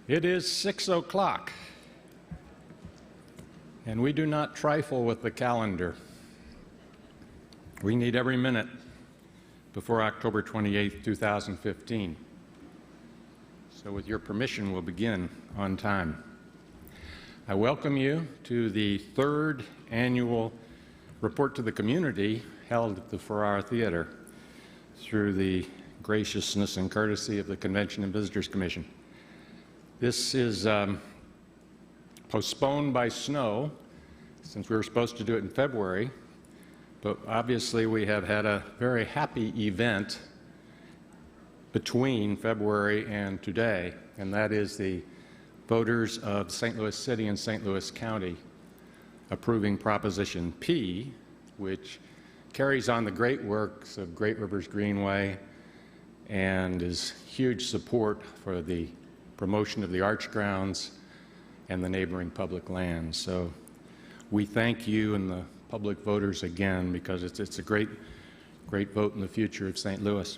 It is 6 o'clock, and we do not trifle with the calendar. We need every minute before October 28, 2015. So with your permission, we'll begin on time. I welcome you to the third annual Report to the Community held at the Farrar Theater through the graciousness and courtesy of the Convention and Visitors Commission. This is postponed by snow since we were supposed to do it in February, but obviously we have had a very happy event between February and today, and that is the voters of St. Louis City and St. Louis County approving Proposition P, which carries on the great works of Great Rivers Greenway and is huge support for the promotion of the arch grounds and the neighboring public lands. So we thank you and the public voters again because it's a great vote in the future of St. Louis.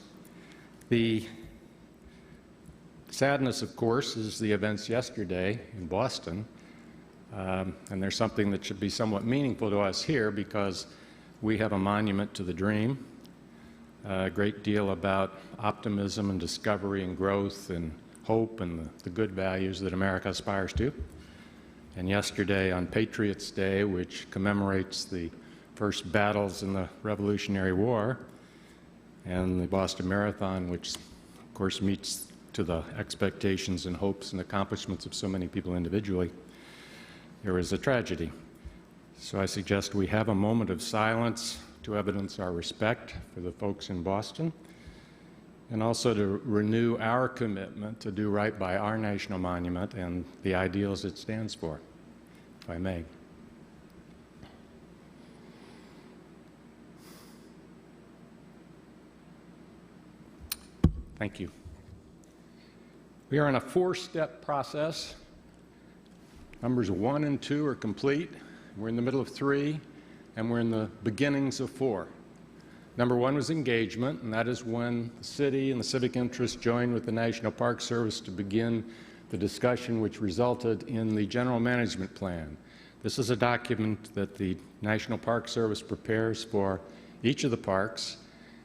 The sadness, of course, is the events yesterday in Boston, and there's something that should be somewhat meaningful to us here because we have a monument to the dream, a great deal about optimism and discovery and growth and hope and the good values that America aspires to. And yesterday on Patriots' Day, which commemorates the first battles in the Revolutionary War, and the Boston Marathon, which of course meets to the expectations and hopes and accomplishments of so many people individually, there was a tragedy. So I suggest we have a moment of silence to evidence our respect for the folks in Boston, and also to renew our commitment to do right by our national monument and the ideals it stands for, if I may. Thank you. We are in a four-step process. Numbers 1 and 2 are complete. We're in the middle of 3, and we're in the beginnings of 4. Number 1 was engagement, and that is when the city and the civic interest joined with the National Park Service to begin the discussion which resulted in the General Management Plan. This is a document that the National Park Service prepares for each of the parks,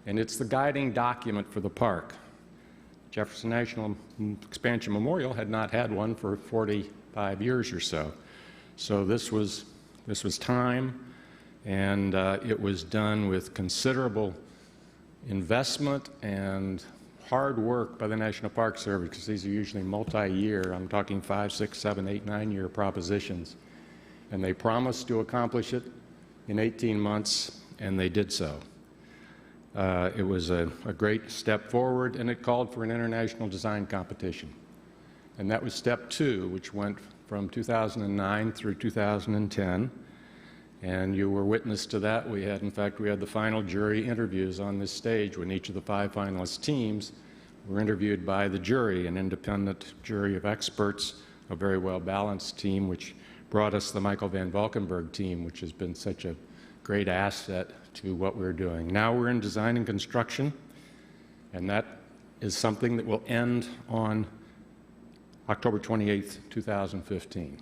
and it's the guiding document for the park. Jefferson National Expansion Memorial had not had one for 45 years or so. So this was time. And it was done with considerable investment and hard work by the National Park Service, because these are usually multi-year. I'm talking 5, 6, 7, 8, 9-year propositions. And they promised to accomplish it in 18 months, and they did so. It was a great step forward, and it called for an international design competition. And that was step 2, which went from 2009 through 2010. And you were witness to that. We had the final jury interviews on this stage when each of the 5 finalist teams were interviewed by the jury, an independent jury of experts, a very well-balanced team, which brought us the Michael Van Valkenburg team, which has been such a great asset to what we're doing. Now we're in design and construction, and that is something that will end on October 28th, 2015.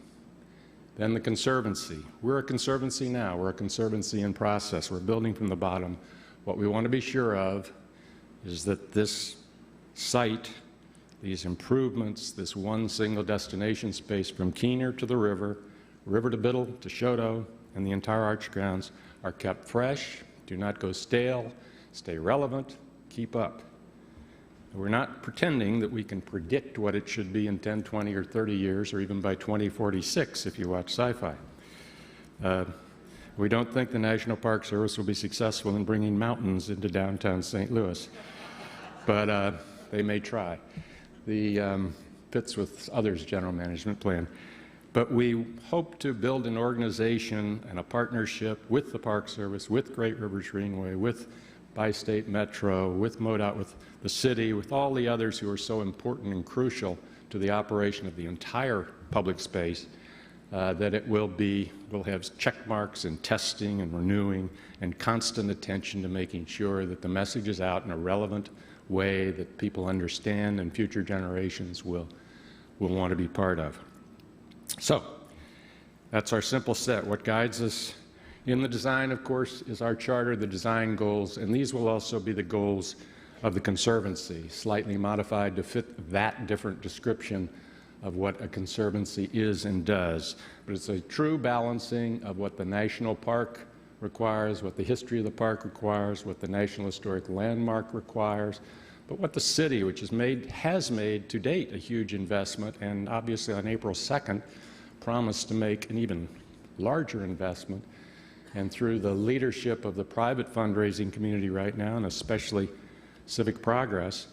Then the Conservancy. We're a Conservancy now. We're a Conservancy in process. We're building from the bottom. What we want to be sure of is that this site, these improvements, this one single destination space from Keener to the river, river to Biddle to Choteau, and the entire arch grounds are kept fresh, do not go stale, stay relevant, keep up. We're not pretending that we can predict what it should be in 10, 20, or 30 years, or even by 2046 if you watch sci-fi. We don't think the National Park Service will be successful in bringing mountains into downtown St. Louis, but they may try. The fits with others' general management plan. But we hope to build an organization and a partnership with the Park Service, with Great Rivers Greenway, with Bi-State Metro, with MoDOT, with the city, with all the others who are so important and crucial to the operation of the entire public space, that it will have check marks and testing and renewing and constant attention to making sure that the message is out in a relevant way that people understand and future generations will will want to be part of. So that's our simple set. What guides us in the design, of course, is our charter, the design goals, and these will also be the goals of the Conservancy, slightly modified to fit that different description of what a conservancy is and does. But it's a true balancing of what the national park requires, what the history of the park requires, what the National Historic Landmark requires, but what the city, which has made to date a huge investment, and obviously on April 2nd promised to make an even larger investment. And through the leadership of the private fundraising community right now, and especially Civic Progress,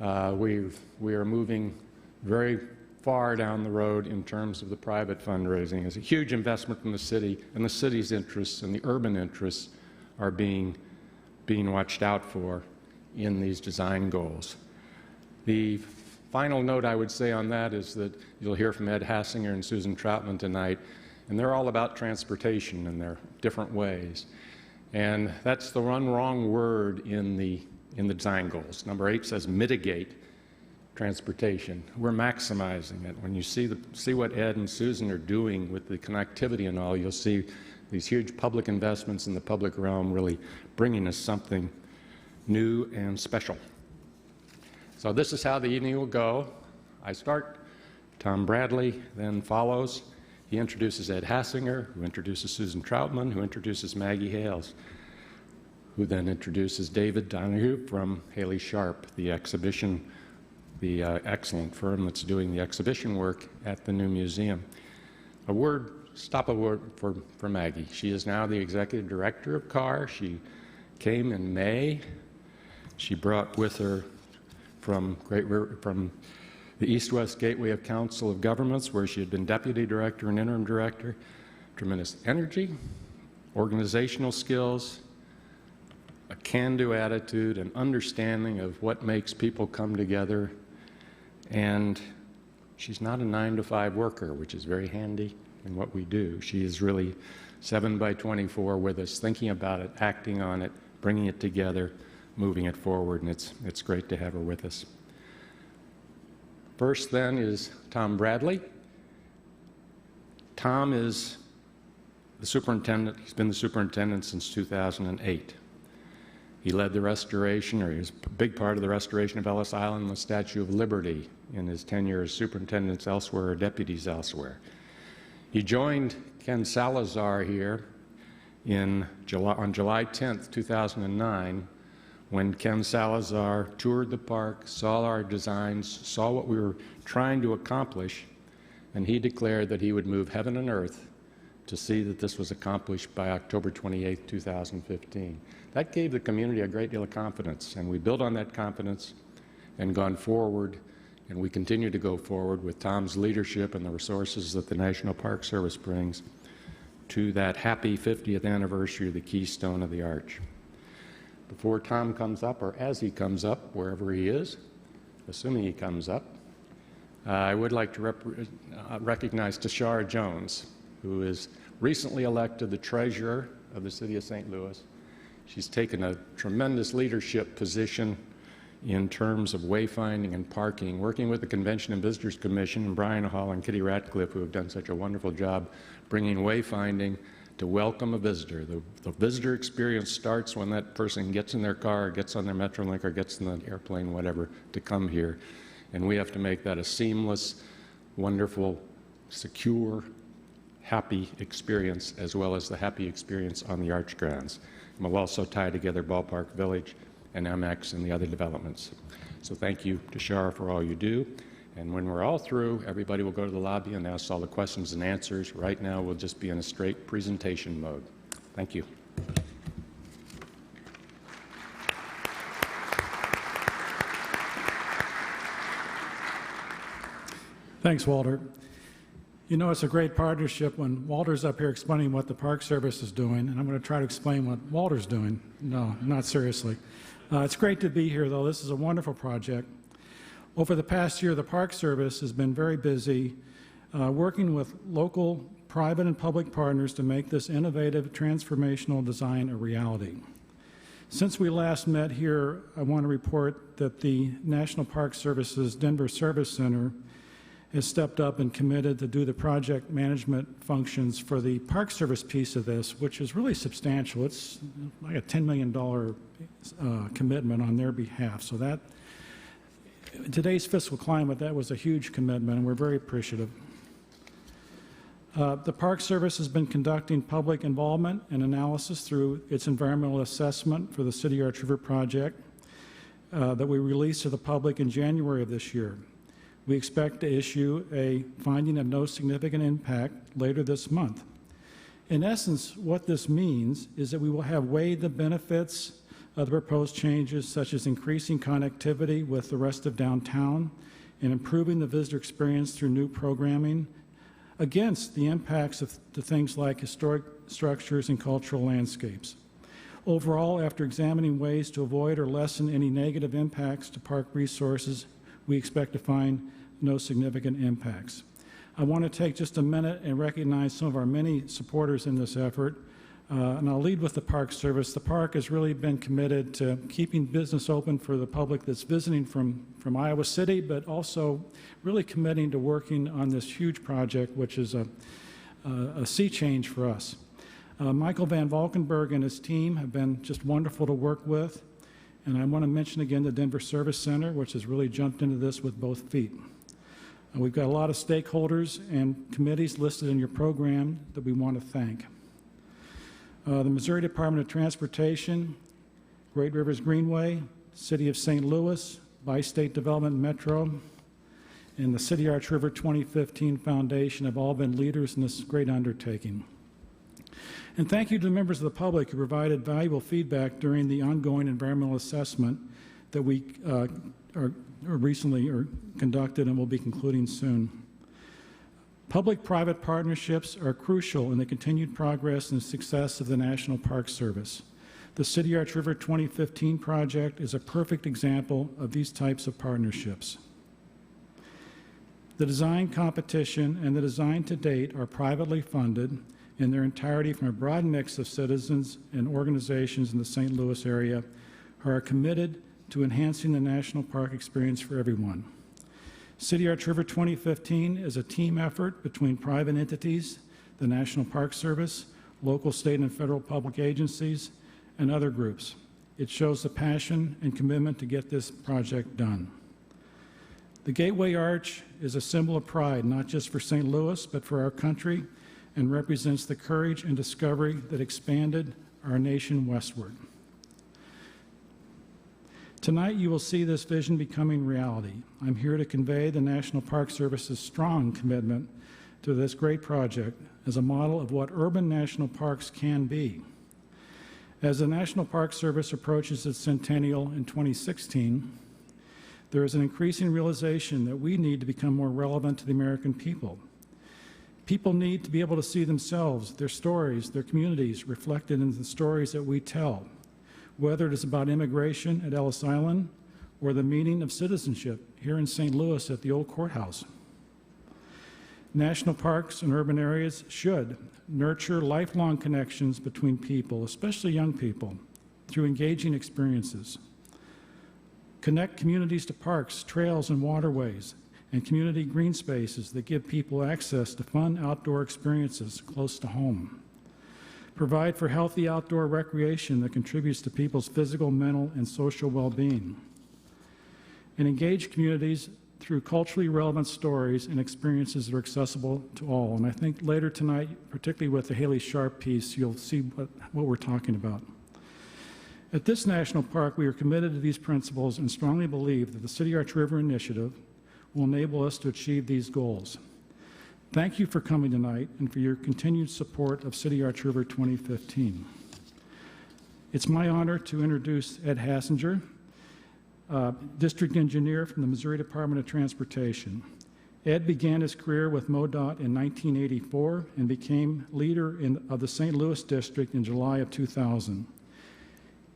we are moving very far down the road in terms of the private fundraising. It's a huge investment from the city, and the city's interests and the urban interests are being watched out for in these design goals. The final note I would say on that is that you'll hear from Ed Hassinger and Susan Troutman tonight, and they're all about transportation in their different ways. And that's the one wrong word in the design goals. Number 8 says mitigate transportation. We're maximizing it. When you see what Ed and Susan are doing with the connectivity and all, you'll see these huge public investments in the public realm really bringing us something new and special. So this is how the evening will go. I start, Tom Bradley then follows. He introduces Ed Hassinger, who introduces Susan Troutman, who introduces Maggie Hales, who then introduces David Donahue from Haley Sharpe, the excellent firm that's doing the exhibition work at the new museum. A word for Maggie. She is now the executive director of CAR. She came in May. She brought with her from the East-West Gateway of Council of Governments, where she had been deputy director and interim director, tremendous energy, organizational skills, a can-do attitude, an understanding of what makes people come together, and she's not a 9-to-5 worker, which is very handy in what we do. She is really 7/24 with us, thinking about it, acting on it, bringing it together, moving it forward, and it's great to have her with us. First, then, is Tom Bradley. Tom is the superintendent. He's been the superintendent since 2008. He led the restoration, or he was a big part of the restoration of Ellis Island and the Statue of Liberty in his tenure as superintendents elsewhere or deputies elsewhere. He joined Ken Salazar here on July 10th, 2009, when Ken Salazar toured the park, saw our designs, saw what we were trying to accomplish, and he declared that he would move heaven and earth to see that this was accomplished by October 28, 2015. That gave the community a great deal of confidence, and we built on that confidence and gone forward, and we continue to go forward with Tom's leadership and the resources that the National Park Service brings to that happy 50th anniversary of the Keystone of the Arch. Before Tom comes up, or as he comes up, wherever he is, assuming he comes up, I would like to recognize Tashara Jones, who is recently elected the treasurer of the City of St. Louis. She's taken a tremendous leadership position in terms of wayfinding and parking, working with the Convention and Visitors Commission and Brian Hall and Kitty Ratcliffe, who have done such a wonderful job bringing wayfinding to welcome a visitor. The visitor experience starts when that person gets in their car, or gets on their Metrolink, or gets in the airplane, whatever, to come here. And we have to make that a seamless, wonderful, secure, happy experience, as well as the happy experience on the Arch grounds. And we'll also tie together Ballpark Village and MX and the other developments. So thank you to Shara for all you do. And when we're all through, everybody will go to the lobby and ask all the questions and answers. Right now, we'll just be in a straight presentation mode. Thank you. Thanks, Walter. You know, it's a great partnership when Walter's up here explaining what the Park Service is doing, and I'm going to try to explain what Walter's doing. No, not seriously. It's great to be here, though. This is a wonderful project. Over the past year, the Park Service has been very busy working with local, private, and public partners to make this innovative, transformational design a reality. Since we last met here, I want to report that the National Park Service's Denver Service Center has stepped up and committed to do the project management functions for the Park Service piece of this, which is really substantial. It's like a $10 million commitment on their behalf. So that, in today's fiscal climate, that was a huge commitment, and we're very appreciative. The Park Service has been conducting public involvement and analysis through its environmental assessment for the CityArchRiver project that we released to the public in January of this year. We expect to issue a finding of no significant impact later this month. In essence, what this means is that we will have weighed the benefits of the proposed changes, such as increasing connectivity with the rest of downtown and improving the visitor experience through new programming, against the impacts to things like historic structures and cultural landscapes. Overall, after examining ways to avoid or lessen any negative impacts to park resources, we expect to find no significant impacts. I want to take just a minute and recognize some of our many supporters in this effort, and I'll lead with the Park Service. The park has really been committed to keeping business open for the public that's visiting from Iowa City, but also really committing to working on this huge project, which is a sea change for us. Michael Van Valkenburg and his team have been just wonderful to work with. And I want to mention again the Denver Service Center, which has really jumped into this with both feet. We've got a lot of stakeholders and committees listed in your program that we want to thank. The Missouri Department of Transportation, Great Rivers Greenway, City of St. Louis, Bi-State Development Metro, and the CityArchRiver 2015 Foundation have all been leaders in this great undertaking. And thank you to the members of the public who provided valuable feedback during the ongoing environmental assessment that we recently conducted and will be concluding soon. Public-private partnerships are crucial in the continued progress and success of the National Park Service. The CityArchRiver 2015 project is a perfect example of these types of partnerships. The design competition and the design to date are privately funded in their entirety from a broad mix of citizens and organizations in the St. Louis area who are committed to enhancing the national park experience for everyone. CityArchRiver 2015 is a team effort between private entities, the National Park Service, local, state, and federal public agencies, and other groups. It shows the passion and commitment to get this project done. The Gateway Arch is a symbol of pride, not just for St. Louis, but for our country, and represents the courage and discovery that expanded our nation westward. Tonight, you will see this vision becoming reality. I'm here to convey the National Park Service's strong commitment to this great project as a model of what urban national parks can be. As the National Park Service approaches its centennial in 2016, there is an increasing realization that we need to become more relevant to the American people. People need to be able to see themselves, their stories, their communities reflected in the stories that we tell, whether it is about immigration at Ellis Island or the meaning of citizenship here in St. Louis at the old courthouse. National parks and urban areas should nurture lifelong connections between people, especially young people, through engaging experiences. Connect communities to parks, trails, and waterways, and community green spaces that give people access to fun outdoor experiences close to home. Provide for healthy outdoor recreation that contributes to people's physical, mental, and social well-being. And engage communities through culturally relevant stories and experiences that are accessible to all. And I think later tonight, particularly with the Haley Sharpe piece, you'll see what we're talking about. At this national park, we are committed to these principles and strongly believe that the CityArchRiver initiative will enable us to achieve these goals. Thank you for coming tonight and for your continued support of CityArchRiver 2015. It's my honor to introduce Ed Hassinger, District Engineer from the Missouri Department of Transportation. Ed began his career with MoDOT in 1984 and became leader of the St. Louis District in July of 2000.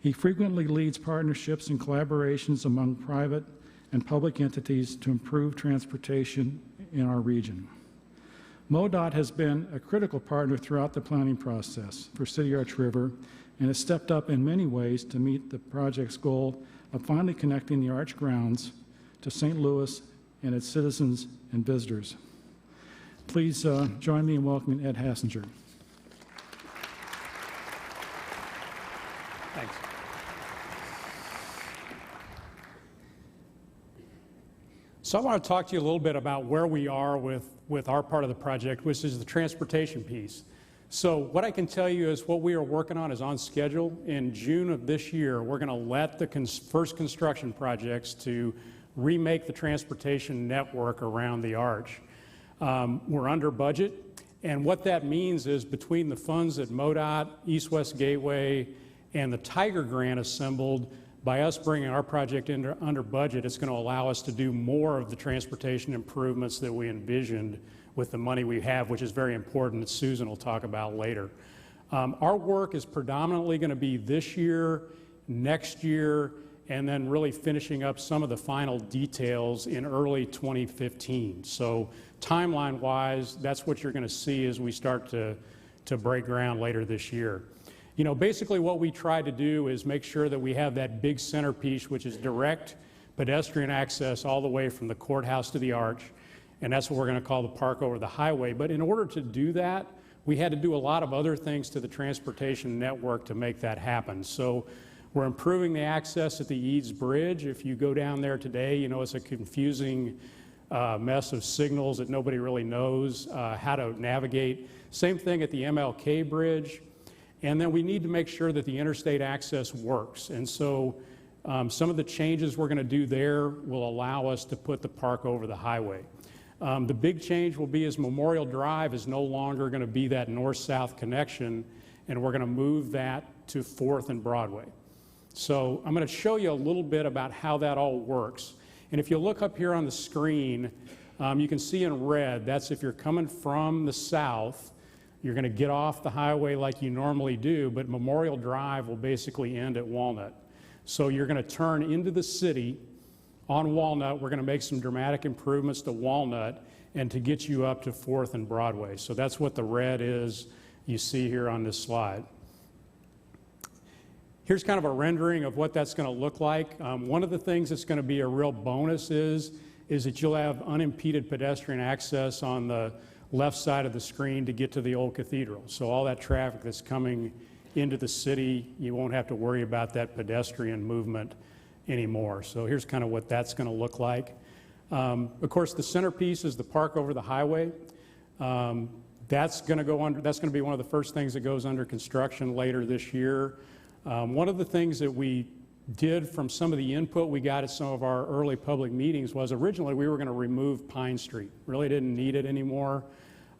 He frequently leads partnerships and collaborations among private and public entities to improve transportation in our region. MoDOT has been a critical partner throughout the planning process for CityArchRiver and has stepped up in many ways to meet the project's goal of finally connecting the Arch grounds to St. Louis and its citizens and visitors. Please join me in welcoming Ed Hassinger. Thanks. So I want to talk to you a little bit about where we are with our part of the project, which is the transportation piece. So what I can tell you is what we are working on is on schedule. In June of this year, we're going to let the first construction projects to remake the transportation network around the arch. We're under budget, and what that means is between the funds at MoDOT, East-West Gateway, and the Tiger Grant assembled, by us bringing our project under budget, it's going to allow us to do more of the transportation improvements that we envisioned with the money we have, which is very important, that Susan will talk about later. Our work is predominantly going to be this year, next year, and then really finishing up some of the final details in early 2015. So timeline-wise, that's what you're going to see as we start to break ground later this year. You know, basically what we try to do is make sure that we have that big centerpiece, which is direct pedestrian access all the way from the courthouse to the arch, and that's what we're going to call the park over the highway. But in order to do that, we had to do a lot of other things to the transportation network to make that happen. So we're improving the access at the Eads Bridge. If you go down there today, you know it's a confusing mess of signals that nobody really knows how to navigate. Same thing at the MLK Bridge. And then we need to make sure that the interstate access works. And so some of the changes we're going to do there will allow us to put the park over the highway. The big change will be is Memorial Drive is no longer going to be that north-south connection, and we're going to move that to 4th and Broadway. So I'm going to show you a little bit about how that all works. And if you look up here on the screen, you can see in red, that's if you're coming from the south, you're going to get off the highway like you normally do, but Memorial Drive will basically end at Walnut. So you're going to turn into the city on Walnut. We're going to make some dramatic improvements to Walnut and to get you up to 4th and Broadway. So that's what the red is you see here on this slide. Here's kind of a rendering of what that's going to look like. One of the things that's going to be a real bonus is that you'll have unimpeded pedestrian access on the left side of the screen to get to the old cathedral. So all that traffic that's coming into the city, you won't have to worry about that pedestrian movement anymore. So here's kind of what that's going to look like. Of course, the centerpiece is the park over the highway. That's going to be one of the first things that goes under construction later this year. One of the things that we did from some of the input we got at some of our early public meetings was originally we were going to remove Pine Street. Really didn't need it anymore.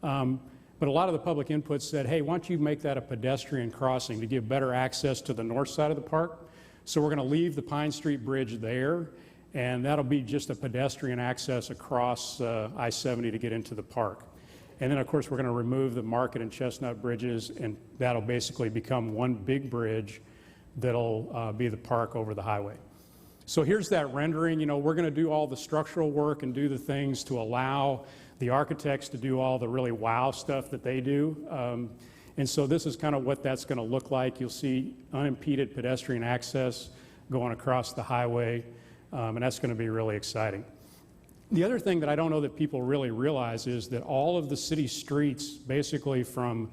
But a lot of the public input said, hey, why don't you make that a pedestrian crossing to give better access to the north side of the park? So we're going to leave the Pine Street Bridge there, and that'll be just a pedestrian access across I-70 to get into the park. And then, of course, we're going to remove the Market and Chestnut bridges, and that'll basically become one big bridge that'll be the park over the highway. So here's that rendering. You know, we're going to do all the structural work and do the things to allow the architects to do all the really wow stuff that they do. And so this is kind of what that's going to look like. You'll see unimpeded pedestrian access going across the highway, and that's going to be really exciting. The other thing that I don't know that people really realize is that all of the city streets, basically from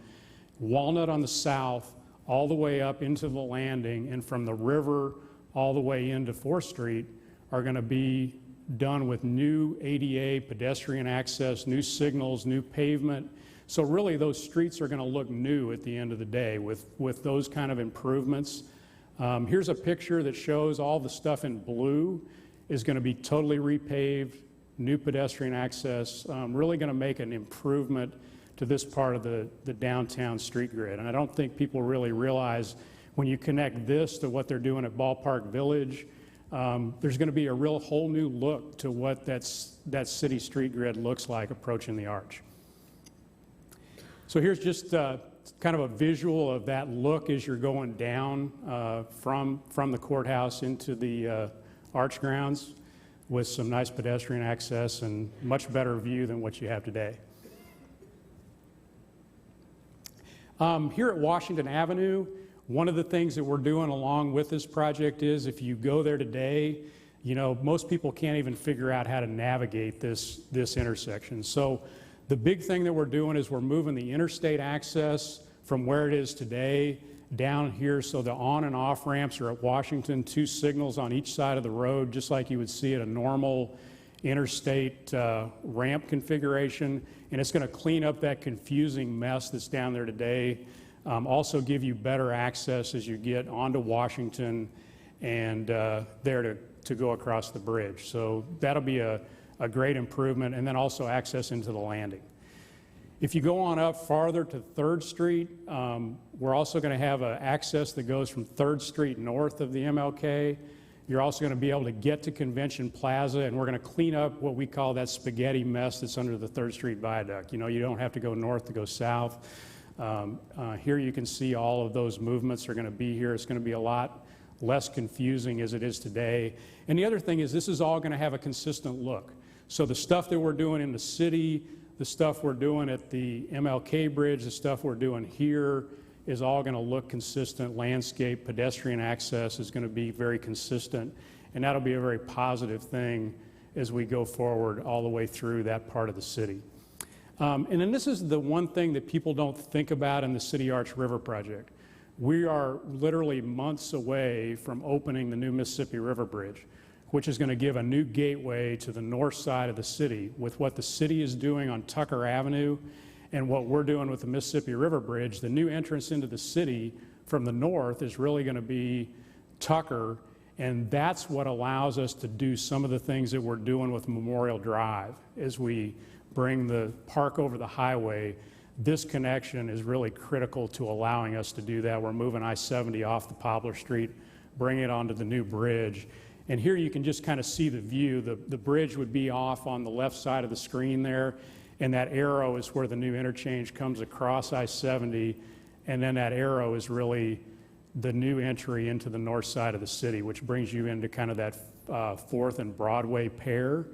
Walnut on the south all the way up into the landing and from the river all the way into 4th Street, are going to be done with new ADA pedestrian access, new signals, new pavement. So really those streets are going to look new at the end of the day with those kind of improvements. Here's a picture that shows all the stuff in blue is going to be totally repaved, new pedestrian access, really going to make an improvement to this part of the downtown street grid. And I don't think people really realize when you connect this to what they're doing at Ballpark Village, there's going to be a real whole new look to what that city street grid looks like approaching the arch. So here's just kind of a visual of that look as you're going down from the courthouse into the arch grounds with some nice pedestrian access and much better view than what you have today. Here at Washington Avenue, one of the things that we're doing along with this project is if you go there today, You know, most people can't even figure out how to navigate this intersection. So the big thing that we're doing is we're moving the interstate access from where it is today down here, so the on and off ramps are at Washington, 2 signals on each side of the road, just like you would see at a normal interstate ramp configuration. And it's going to clean up that confusing mess that's down there today. Also give you better access as you get onto Washington and there to go across the bridge. So that'll be a great improvement, and then also access into the landing. If you go on up farther to 3rd Street, we're also going to have access that goes from 3rd Street north of the MLK. You're also going to be able to get to Convention Plaza, and we're going to clean up what we call that spaghetti mess that's under the 3rd Street Viaduct. You know, you don't have to go north to go south. Here you can see all of those movements are going to be here. It's going to be a lot less confusing as it is today. And the other thing is this is all going to have a consistent look. So the stuff that we're doing in the city, the stuff we're doing at the MLK Bridge, the stuff we're doing here is all going to look consistent. Landscape, pedestrian access is going to be very consistent, and that'll be a very positive thing as we go forward all the way through that part of the city. And then this is the one thing that people don't think about in the CityArchRiver project. We are literally months away from opening the new Mississippi River Bridge, which is going to give a new gateway to the north side of the city. With what the city is doing on Tucker Avenue and what we're doing with the Mississippi River Bridge, the new entrance into the city from the north is really going to be Tucker, and that's what allows us to do some of the things that we're doing with Memorial Drive. As we bring the park over the highway, this connection is really critical to allowing us to do that. We're moving I-70 off the Poplar Street, bringing it onto the new bridge. And here you can just kind of see the view. The bridge would be off on the left side of the screen there, and that arrow is where the new interchange comes across I-70, and then that arrow is really the new entry into the north side of the city, which brings you into kind of that 4th and Broadway pair,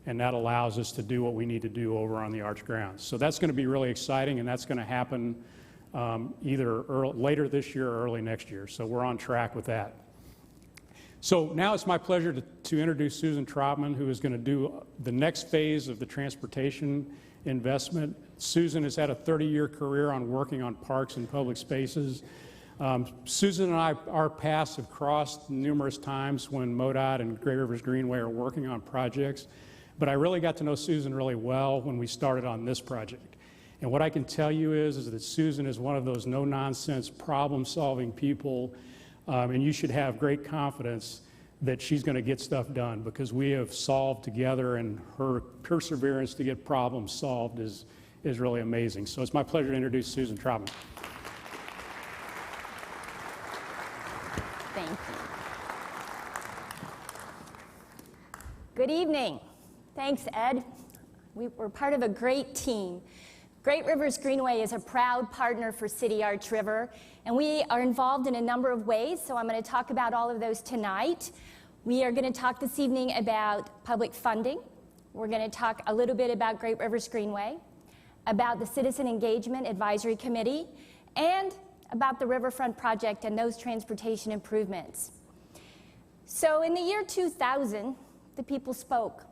and that allows us to do what we need to do over on the Arch grounds. So that's going to be really exciting, and that's going to happen either later this year or early next year. So we're on track with that. So now it's my pleasure to introduce Susan Trotman, who is going to do the next phase of the transportation investment. Susan has had a 30-year career on working on parks and public spaces. Susan and I, our paths have crossed numerous times when MoDOT and Great Rivers Greenway are working on projects, but I really got to know Susan really well when we started on this project. And what I can tell you is that Susan is one of those no-nonsense problem-solving people, and you should have great confidence that she's going to get stuff done, because we have solved together, and her perseverance to get problems solved is really amazing. So it's my pleasure to introduce Susan Trotman. Thank you. Good evening. Thanks, Ed. We're part of a great team. Great Rivers Greenway is a proud partner for CityArchRiver, and we are involved in a number of ways, so I'm going to talk about all of those tonight. We are going to talk this evening about public funding. We're going to talk a little bit about Great Rivers Greenway, about the Citizen Engagement Advisory Committee, and about the Riverfront project and those transportation improvements. So in the year 2000, the people spoke.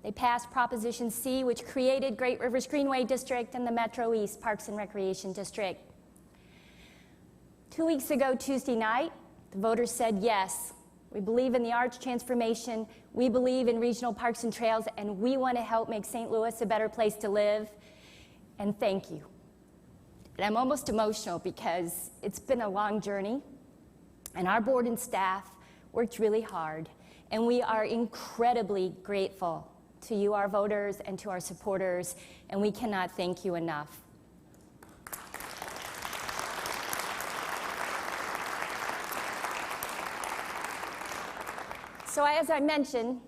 They passed Proposition C, which created Great Rivers Greenway District and the Metro East Parks and Recreation District. 2 weeks ago, Tuesday night, the voters said yes. We believe in the arch transformation, we believe in regional parks and trails, and we want to help make St. Louis a better place to live. And thank you. And I'm almost emotional because it's been a long journey, and our board and staff worked really hard, and we are incredibly grateful to you, our voters, and to our supporters, and we cannot thank you enough. So as I mentioned,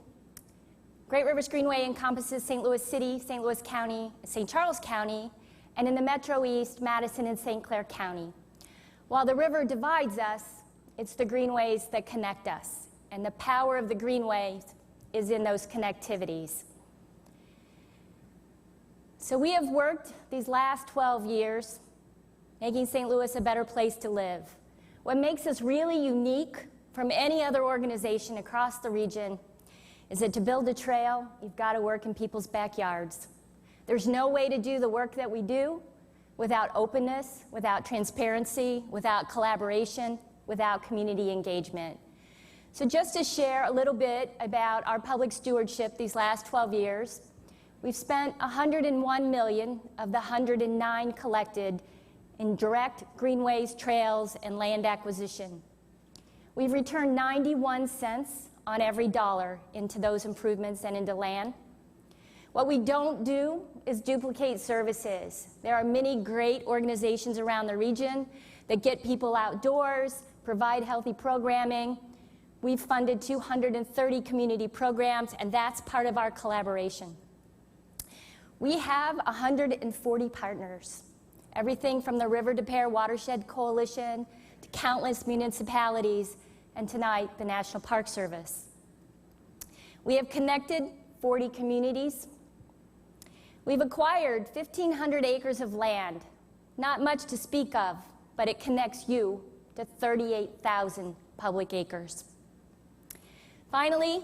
Great Rivers Greenway encompasses St. Louis City, St. Louis County, St. Charles County, and in the Metro East, Madison and St. Clair County. While the river divides us, it's the greenways that connect us, and the power of the greenways is in those connectivities. So we have worked these last 12 years making St. Louis a better place to live. What makes us really unique from any other organization across the region is that to build a trail, you've got to work in people's backyards. There's no way to do the work that we do without openness, without transparency, without collaboration, without community engagement. So just to share a little bit about our public stewardship these last 12 years, we've spent $101 million of the $109 collected in direct greenways, trails, and land acquisition. We've returned 91 cents on every dollar into those improvements and into land. What we don't do is duplicate services. There are many great organizations around the region that get people outdoors, provide healthy programming. We've funded 230 community programs, and that's part of our collaboration. We have 140 partners, everything from the River to Pear Watershed Coalition to countless municipalities, and tonight, the National Park Service. We have connected 40 communities. We've acquired 1,500 acres of land, not much to speak of, but it connects you to 38,000 public acres. Finally,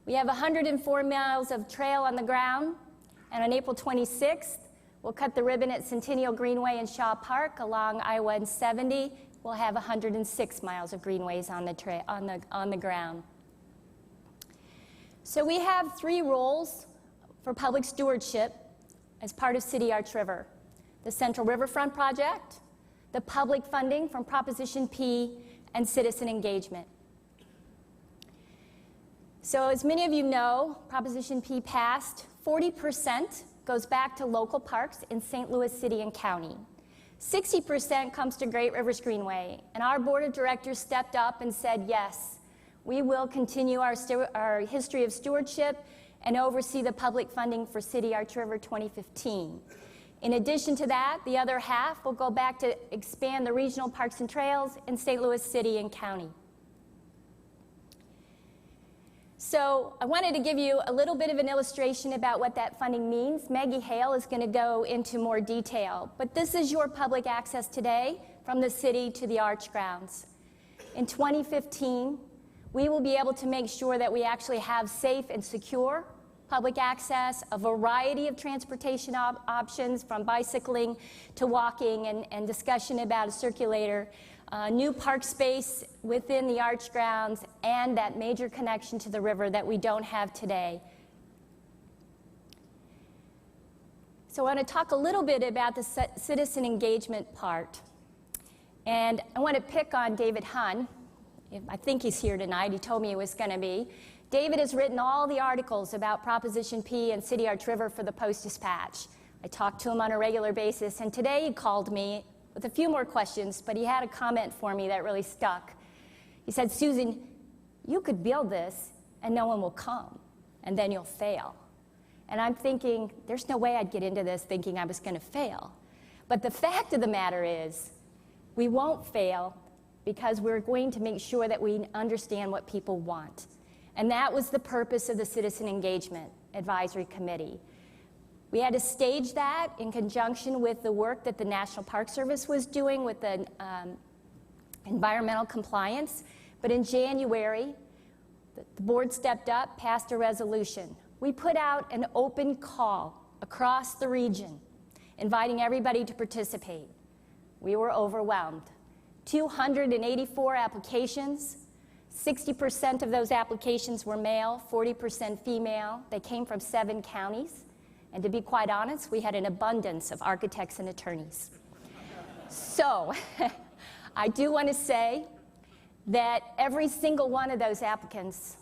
we have 104 miles of trail on the ground, and on April 26th, we'll cut the ribbon at Centennial Greenway and Shaw Park along I-170. We'll have 106 miles of greenways on the ground. So we have 3 roles for public stewardship as part of CityArchRiver: the Central Riverfront Project, the public funding from Proposition P, and citizen engagement. So as many of you know, Proposition P passed. 40% goes back to local parks in St. Louis City and County. 60% comes to Great Rivers Greenway, and our board of directors stepped up and said, yes, we will continue our history of stewardship and oversee the public funding for CityArchRiver 2015. In addition to that, the other half will go back to expand the regional parks and trails in St. Louis City and County. So I wanted to give you a little bit of an illustration about what that funding means. Maggie Hale is going to go into more detail, but this is your public access today from the city to the Arch grounds. In 2015, we will be able to make sure that we actually have safe and secure public access, a variety of transportation options from bicycling to walking, and discussion about a circulator, new park space within the Arch grounds, and that major connection to the river that we don't have today. So I want to talk a little bit about the citizen engagement part. And I want to pick on David Hunn. I think he's here tonight. He told me he was going to be. David has written all the articles about Proposition P and CityArchRiver for the Post-Dispatch. I talk to him on a regular basis, and today he called me with a few more questions, but he had a comment for me that really stuck. He said, Susan, you could build this and no one will come, and then you'll fail. And I'm thinking, there's no way I'd get into this thinking I was going to fail. But the fact of the matter is, we won't fail because we're going to make sure that we understand what people want. And that was the purpose of the Citizen Engagement Advisory Committee. We had to stage that in conjunction with the work that the National Park Service was doing with the environmental compliance. But in January, the board stepped up, passed a resolution. We put out an open call across the region, inviting everybody to participate. We were overwhelmed. 284 applications. 60% of those applications were male, 40% female. They came from 7 counties. And to be quite honest, we had an abundance of architects and attorneys. So I do want to say that every single one of those applicants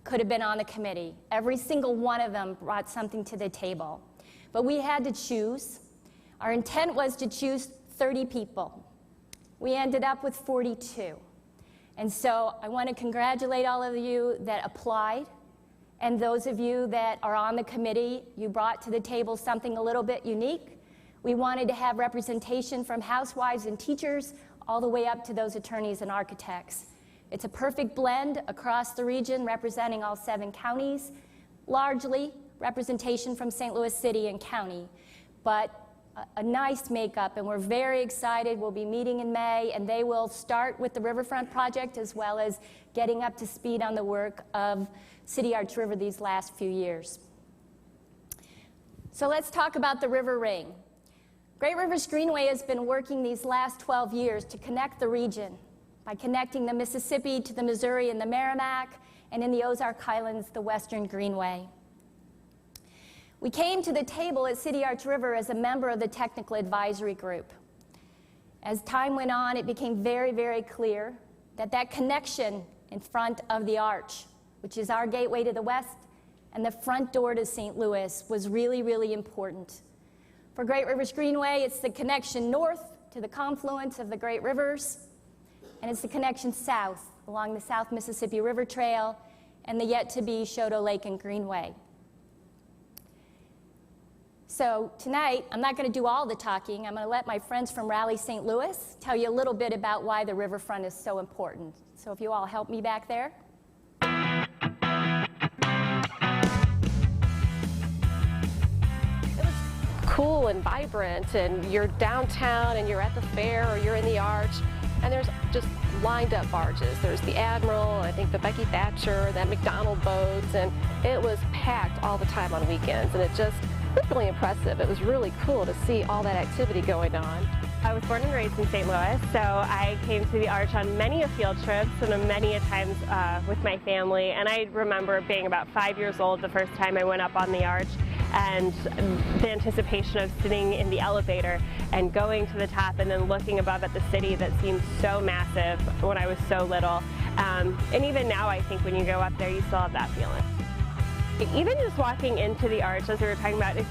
could have been on the committee. Every single one of them brought something to the table. But we had to choose. Our intent was to choose 30 people. We ended up with 42. And so I want to congratulate all of you that applied. And those of you that are on the committee, you brought to the table something a little bit unique. We wanted to have representation from housewives and teachers all the way up to those attorneys and architects. It's a perfect blend across the region representing all 7 counties, largely representation from St. Louis City and County. But a nice makeup, and we're very excited. We'll be meeting in May, and they will start with the Riverfront project as well as getting up to speed on the work of CityArchRiver these last few years. So let's talk about the River Ring. Great Rivers Greenway has been working these last 12 years to connect the region by connecting the Mississippi to the Missouri and the Merrimack, and in the Ozark Highlands, the Western Greenway. We came to the table at CityArchRiver as a member of the technical advisory group. As time went on, it became very, very clear that that connection in front of the arch, which is our gateway to the west and the front door to St. Louis, was really, really important. For Great Rivers Greenway, it's the connection north to the confluence of the Great Rivers, and it's the connection south along the South Mississippi River Trail and the yet-to-be Choteau Lake and Greenway. So tonight, I'm not going to do all the talking. I'm going to let my friends from Raleigh St. Louis tell you a little bit about why the riverfront is so important. So if you all help me back there. It was cool and vibrant, and you're downtown and you're at the fair or you're in the arch, and there's just lined up barges. There's the Admiral, I think the Becky Thatcher, that McDonald boats, and it was packed all the time on weekends, and it was really impressive. It was really cool to see all that activity going on. I was born and raised in St. Louis, so I came to the Arch on many a field trips and many a times with my family. And I remember being about 5 years old the first time I went up on the Arch, and the anticipation of sitting in the elevator and going to the top and then looking above at the city that seemed so massive when I was so little. And even now, I think when you go up there, you still have that feeling. Even just walking into the arch, as we were talking about, it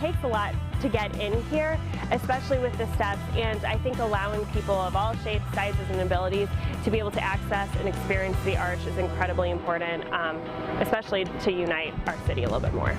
takes a lot to get in here, especially with the steps, and I think allowing people of all shapes, sizes, and abilities to be able to access and experience the arch is incredibly important, especially to unite our city a little bit more.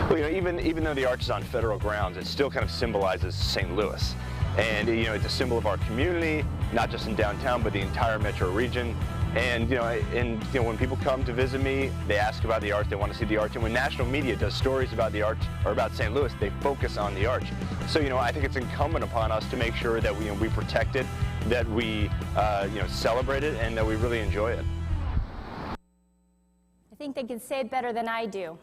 Well, even though the arch is on federal grounds, it still kind of symbolizes St. Louis. And, it's a symbol of our community, not just in downtown, but the entire metro region. And when people come to visit me, they ask about the arch, they want to see the arch. And when national media does stories about the arch or about St. Louis, they focus on the arch. So, I think it's incumbent upon us to make sure that we protect it, that we, celebrate it, and that we really enjoy it. I think they can say it better than I do.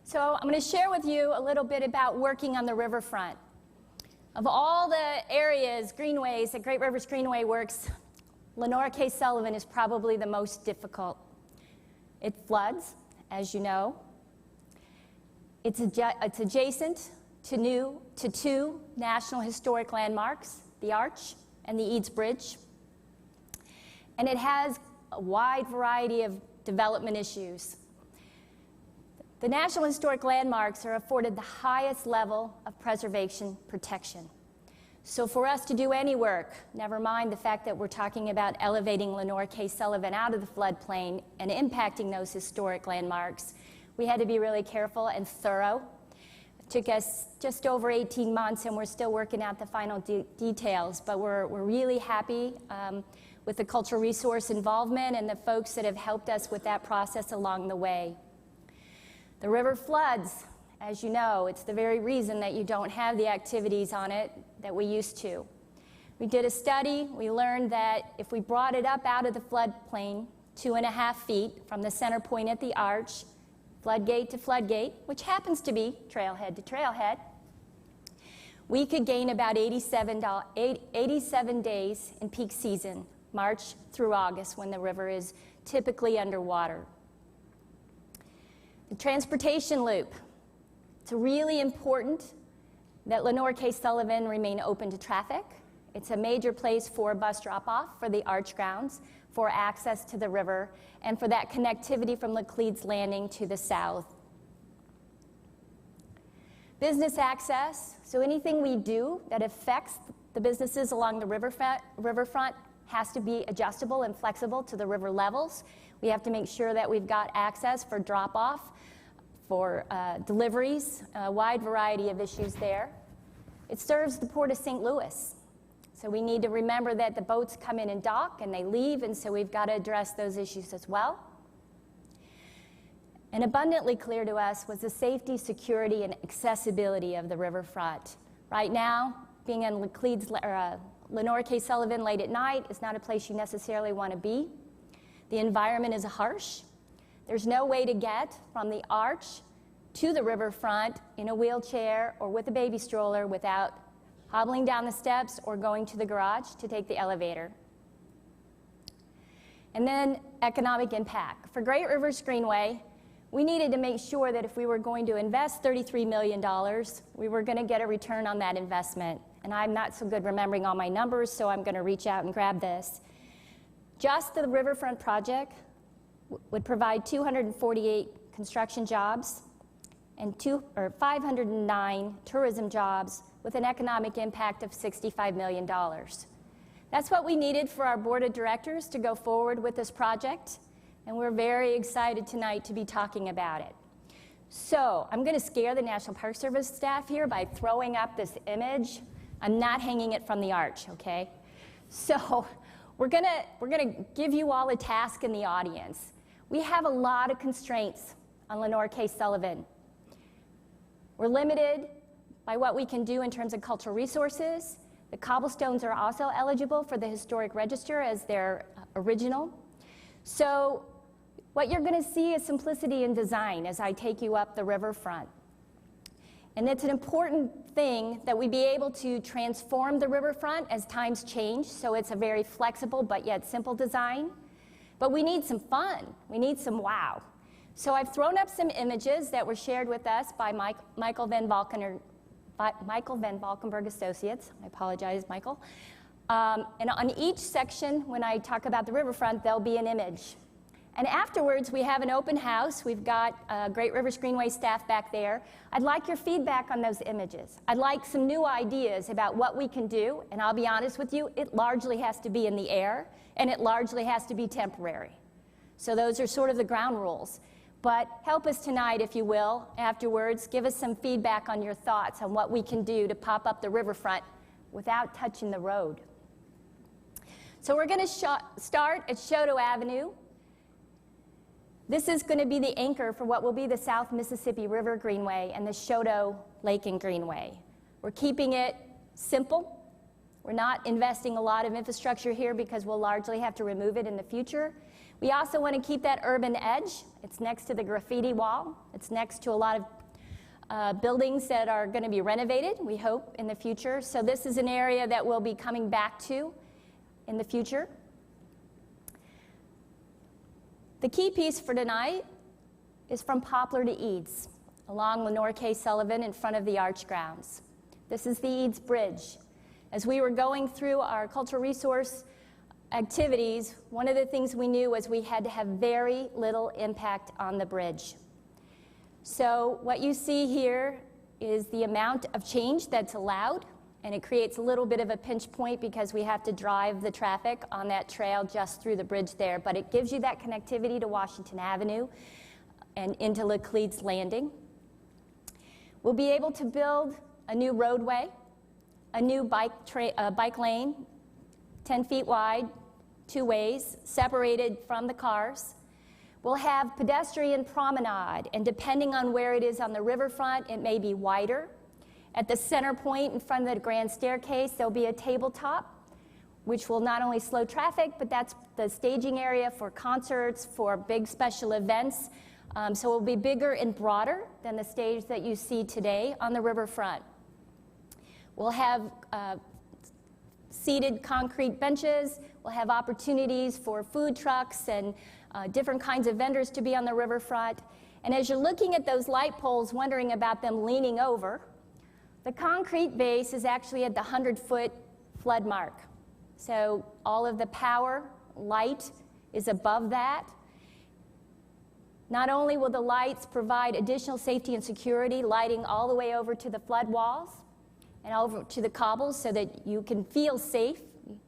So I'm going to share with you a little bit about working on the riverfront. Of all the areas, greenways, that Great Rivers Greenway works, Lenora K. Sullivan is probably the most difficult. It floods, as you know. It's adjacent to two National Historic Landmarks, the Arch and the Eads Bridge. And it has a wide variety of development issues. The National Historic Landmarks are afforded the highest level of preservation protection. So for us to do any work, never mind the fact that we're talking about elevating Lenore K. Sullivan out of the floodplain and impacting those historic landmarks, we had to be really careful and thorough. It took us just over 18 months, and we're still working out the final details, but we're really happy with the cultural resource involvement and the folks that have helped us with that process along the way. The river floods. As you know, it's the very reason that you don't have the activities on it that we used to. We did a study. We learned that if we brought it up out of the floodplain 2.5 feet from the center point at the arch, floodgate to floodgate, which happens to be trailhead to trailhead, we could gain about 87 days in peak season, March through August, when the river is typically underwater. The transportation loop. It's really important that Lenore K. Sullivan remain open to traffic. It's a major place for bus drop-off for the arch grounds, for access to the river, and for that connectivity from Laclede's Landing to the south. Business access, so anything we do that affects the businesses along the riverfront has to be adjustable and flexible to the river levels. We have to make sure that we've got access for drop-off, for deliveries, a wide variety of issues there. It serves the Port of St. Louis. So we need to remember that the boats come in and dock and they leave, and so we've got to address those issues as well. And abundantly clear to us was the safety, security, and accessibility of the riverfront. Right now, being in Lenore K. Sullivan late at night is not a place you necessarily want to be. The environment is harsh. There's no way to get from the arch to the riverfront in a wheelchair or with a baby stroller without hobbling down the steps or going to the garage to take the elevator. And then economic impact. For Great Rivers Greenway, we needed to make sure that if we were going to invest $33 million, we were going to get a return on that investment. And I'm not so good remembering all my numbers, so I'm going to reach out and grab this. Just the riverfront project would provide 248 construction jobs and 509 tourism jobs with an economic impact of $65 million. That's what we needed for our board of directors to go forward with this project, and we're very excited tonight to be talking about it. So I'm going to scare the National Park Service staff here by throwing up this image. I'm not hanging it from the arch, okay? So we're gonna give you all a task in the audience. We have a lot of constraints on Lenore K. Sullivan. We're limited by what we can do in terms of cultural resources. The cobblestones are also eligible for the Historic Register as their original. So what you're going to see is simplicity in design as I take you up the riverfront. And it's an important thing that we be able to transform the riverfront as times change, so it's a very flexible but yet simple design. But we need some fun. We need some wow. So I've thrown up some images that were shared with us by Michael Van Valkenburg Associates. I apologize, Michael. And on each section, when I talk about the riverfront, there'll be an image. And afterwards, we have an open house. We've got Great Rivers Greenway staff back there. I'd like your feedback on those images. I'd like some new ideas about what we can do. And I'll be honest with you, it largely has to be in the air, and it largely has to be temporary. So those are sort of the ground rules. But help us tonight, if you will, afterwards. Give us some feedback on your thoughts on what we can do to pop up the riverfront without touching the road. So we're going to start at Choteau Avenue. This is going to be the anchor for what will be the South Mississippi River Greenway and the Choteau Lake and Greenway. We're keeping it simple. We're not investing a lot of infrastructure here because we'll largely have to remove it in the future. We also want to keep that urban edge. It's next to the graffiti wall. It's next to a lot of buildings that are going to be renovated, we hope, in the future. So this is an area that we'll be coming back to in the future. The key piece for tonight is from Poplar to Eads, along Lenore K. Sullivan in front of the Arch grounds. This is the Eads Bridge. As we were going through our cultural resource activities, one of the things we knew was we had to have very little impact on the bridge. So what you see here is the amount of change that's allowed, and it creates a little bit of a pinch point because we have to drive the traffic on that trail just through the bridge there, but it gives you that connectivity to Washington Avenue and into Laclede's Landing. We'll be able to build a new roadway, a new bike lane, 10 feet wide, 2 ways, separated from the cars. We'll have pedestrian promenade, and depending on where it is on the riverfront, it may be wider. At the center point in front of the grand staircase, there'll be a tabletop, which will not only slow traffic, but that's the staging area for concerts, for big special events. So it will be bigger and broader than the stage that you see today on the riverfront. We'll have seated concrete benches. We'll have opportunities for food trucks and different kinds of vendors to be on the riverfront. And as you're looking at those light poles, wondering about them leaning over, the concrete base is actually at the 100-foot flood mark. So all of the power, light is above that. Not only will the lights provide additional safety and security, lighting all the way over to the flood walls and over to the cobbles so that you can feel safe.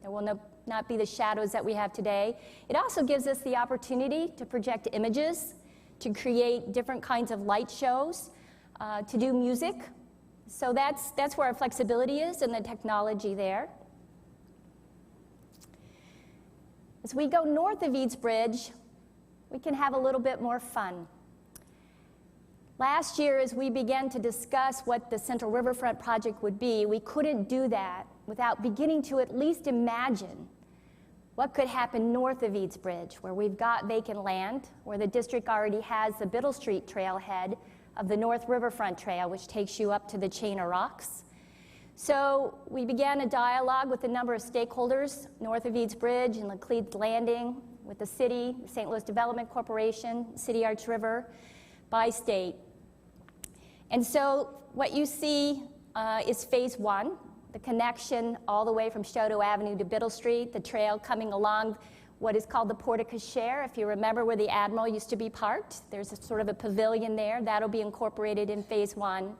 There will not be the shadows that we have today. It also gives us the opportunity to project images, to create different kinds of light shows, to do music. So that's where our flexibility is and the technology there. As we go north of Eads Bridge, we can have a little bit more fun. Last year, as we began to discuss what the Central Riverfront project would be, we couldn't do that without beginning to at least imagine what could happen north of Eads Bridge, where we've got vacant land, where the district already has the Biddle Street trailhead of the North Riverfront Trail, which takes you up to the chain of rocks. So we began a dialogue with a number of stakeholders north of Eads Bridge and Laclede's Landing, with the city, the St. Louis Development Corporation, CityArchRiver, by state. And so what you see is phase one, the connection all the way from Choteau Avenue to Biddle Street, the trail coming along what is called the Porte Cochere. If you remember where the Admiral used to be parked, there's a sort of a pavilion there. That'll be incorporated in phase one.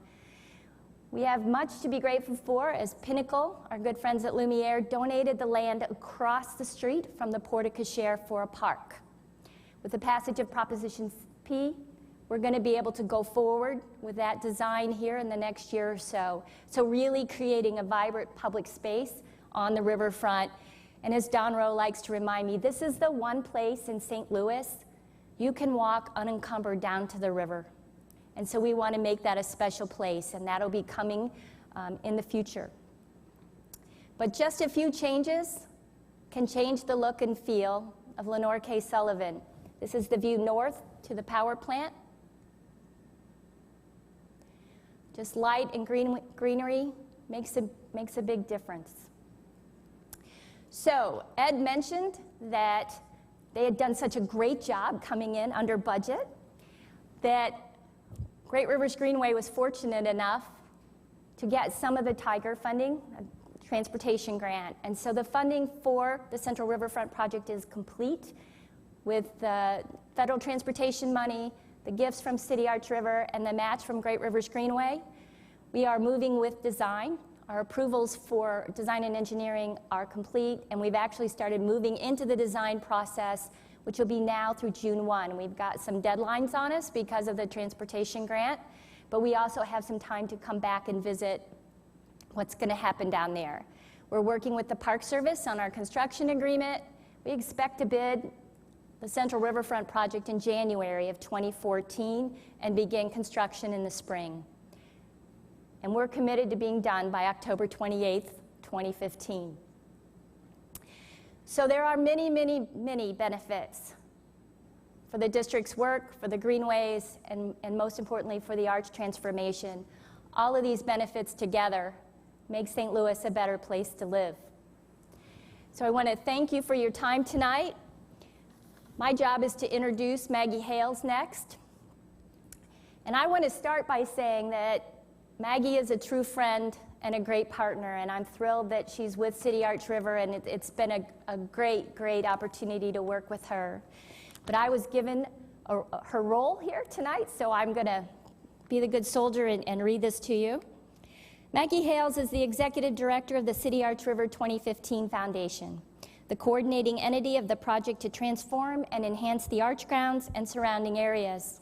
We have much to be grateful for as Pinnacle, our good friends at Lumiere, donated the land across the street from the Porte Cochere for a park. With the passage of Proposition P, we're going to be able to go forward with that design here in the next year or so. So really creating a vibrant public space on the riverfront. And as Don Rowe likes to remind me, this is the one place in St. Louis you can walk unencumbered down to the river. And so we want to make that a special place, and that'll be coming in the future. But just a few changes can change the look and feel of Lenore K. Sullivan. This is the view north to the power plant. Just light and greenery makes a big difference. So Ed mentioned that they had done such a great job coming in under budget that Great Rivers Greenway was fortunate enough to get some of the Tiger funding, a transportation grant. And so the funding for the Central Riverfront project is complete with the federal transportation money, the gifts from CityArchRiver, and the match from Great Rivers Greenway. We are moving with design. Our approvals for design and engineering are complete, and we've actually started moving into the design process, which will be now through June 1. We've got some deadlines on us because of the transportation grant, but we also have some time to come back and visit what's going to happen down there. We're working with the Park Service on our construction agreement. We expect to bid the Central Riverfront project in January of 2014 and begin construction in the spring. And we're committed to being done by October 28th, 2015. So there are many, many, many benefits for the district's work, for the greenways, and most importantly for the arch transformation. All of these benefits together make St. Louis a better place to live. So I want to thank you for your time tonight. My job is to introduce Maggie Hales next. And I want to start by saying that Maggie is a true friend and a great partner, and I'm thrilled that she's with CityArchRiver, and it's been a great, great opportunity to work with her. But I was given her role here tonight, so I'm going to be the good soldier and read this to you. Maggie Hales is the Executive Director of the CityArchRiver 2015 Foundation, the coordinating entity of the project to transform and enhance the arch grounds and surrounding areas.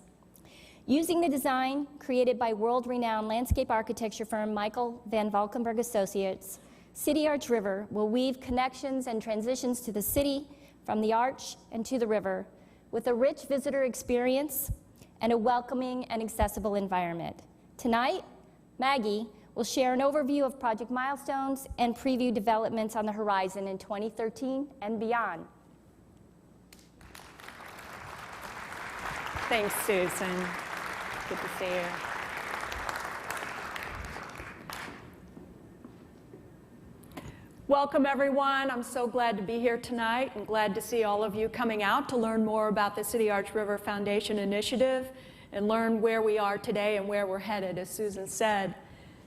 Using the design created by world-renowned landscape architecture firm Michael Van Valkenburg Associates, CityArchRiver will weave connections and transitions to the city from the arch and to the river with a rich visitor experience and a welcoming and accessible environment. Tonight, Maggie will share an overview of project milestones and preview developments on the horizon in 2013 and beyond. Thanks, Susan. Good to see you. Welcome, everyone. I'm so glad to be here tonight and glad to see all of you coming out to learn more about the CityArchRiver Foundation initiative and learn where we are today and where we're headed, as Susan said.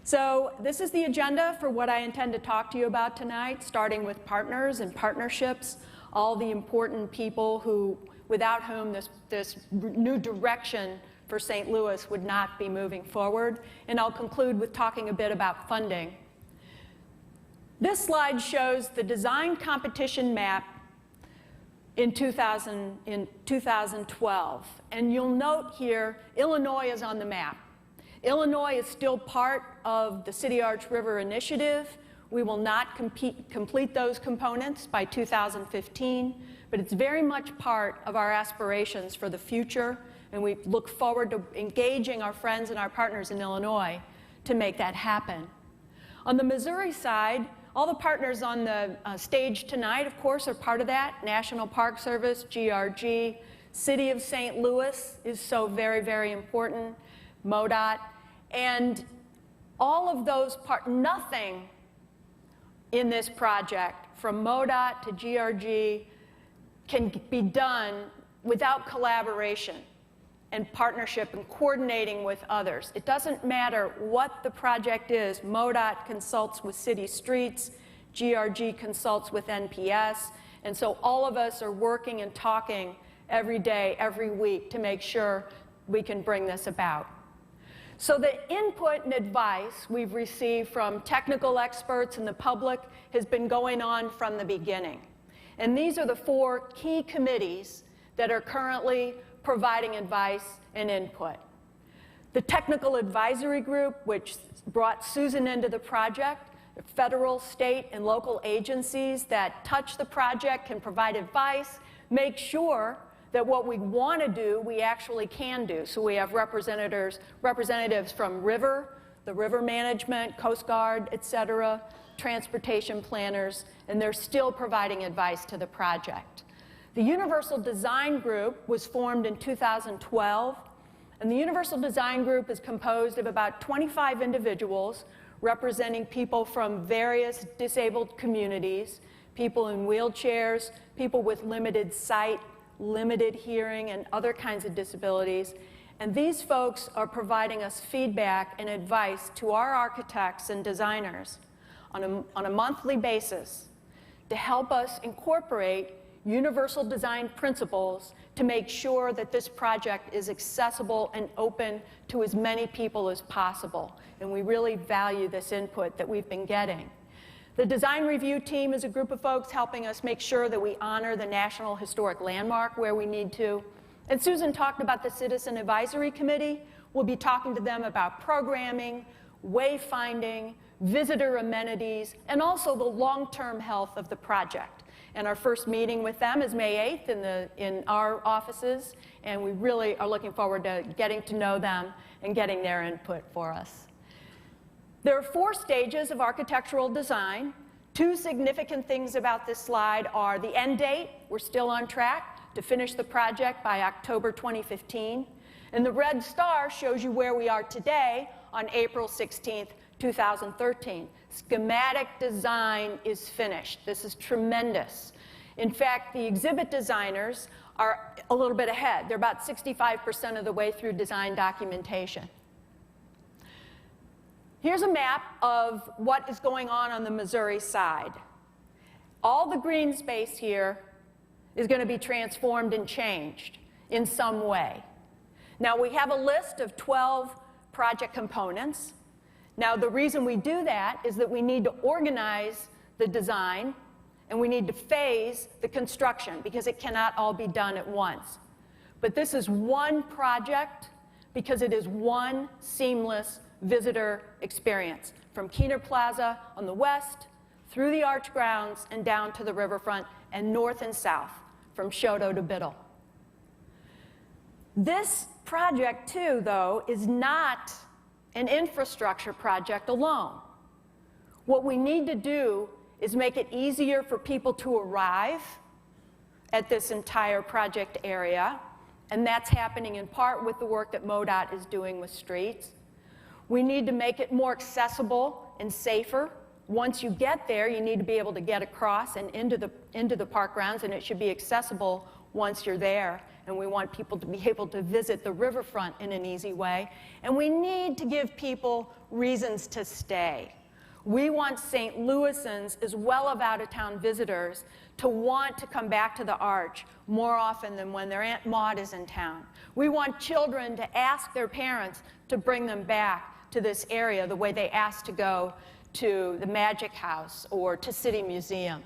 So this is the agenda for what I intend to talk to you about tonight, starting with partners and partnerships, all the important people without whom this new direction for St. Louis would not be moving forward. And I'll conclude with talking a bit about funding. This slide shows the design competition map in 2012. And you'll note here, Illinois is on the map. Illinois is still part of the CityArchRiver initiative. We will not complete those components by 2015, but it's very much part of our aspirations for the future And we look forward to engaging our friends and our partners in Illinois to make that happen. On the Missouri side, all the partners on the stage tonight, of course, are part of that. National Park Service, GRG, City of St. Louis is so very, very important, MoDOT, and all of those nothing in this project, from MoDOT to GRG, can be done without collaboration and partnership and coordinating with others. It doesn't matter what the project is. MoDOT consults with city streets, GRG consults with NPS, and so all of us are working and talking every day, every week to make sure we can bring this about. So the input and advice we've received from technical experts and the public has been going on from the beginning. And these are the 4 key committees that are currently providing advice and input. The Technical Advisory Group, which brought Susan into the project, the federal, state, and local agencies that touch the project can provide advice, make sure that what we want to do, we actually can do. So we have representatives from River, the river management, Coast Guard, et cetera, transportation planners, and they're still providing advice to the project. The Universal Design Group was formed in 2012, and the Universal Design Group is composed of about 25 individuals representing people from various disabled communities, people in wheelchairs, people with limited sight, limited hearing, and other kinds of disabilities. And these folks are providing us feedback and advice to our architects and designers on a monthly basis to help us incorporate universal design principles to make sure that this project is accessible and open to as many people as possible. And we really value this input that we've been getting. The design review team is a group of folks helping us make sure that we honor the National Historic Landmark where we need to. And Susan talked about the Citizen Advisory Committee. We'll be talking to them about programming, wayfinding, visitor amenities, and also the long-term health of the project. And our first meeting with them is May 8th in our offices, and we really are looking forward to getting to know them and getting their input for us. There are 4 stages of architectural design. 2 significant things about this slide are the end date. We're still on track to finish the project by October 2015. And the red star shows you where we are today on April 16th, 2013. Schematic design is finished. This is tremendous. In fact, the exhibit designers are a little bit ahead. They're about 65% of the way through design documentation. Here's a map of what is going on the Missouri side. All the green space here is going to be transformed and changed in some way. Now, we have a list of 12 project components. Now, the reason we do that is that we need to organize the design and we need to phase the construction because it cannot all be done at once. But this is one project because it is one seamless visitor experience from Keener Plaza on the west, through the Arch grounds, and down to the riverfront, and north and south from Shoto to Biddle. This project, too, though, is not an infrastructure project alone. What we need to do is make it easier for people to arrive at this entire project area, and that's happening in part with the work that MoDOT is doing with streets. We need to make it more accessible and safer. Once you get there, you need to be able to get across and into the park grounds, and it should be accessible once you're there. And we want people to be able to visit the riverfront in an easy way. And we need to give people reasons to stay. We want St. Louisans, as well as out-of-town visitors, to want to come back to the Arch more often than when their Aunt Maud is in town. We want children to ask their parents to bring them back to this area the way they asked to go to the Magic House or to City Museum.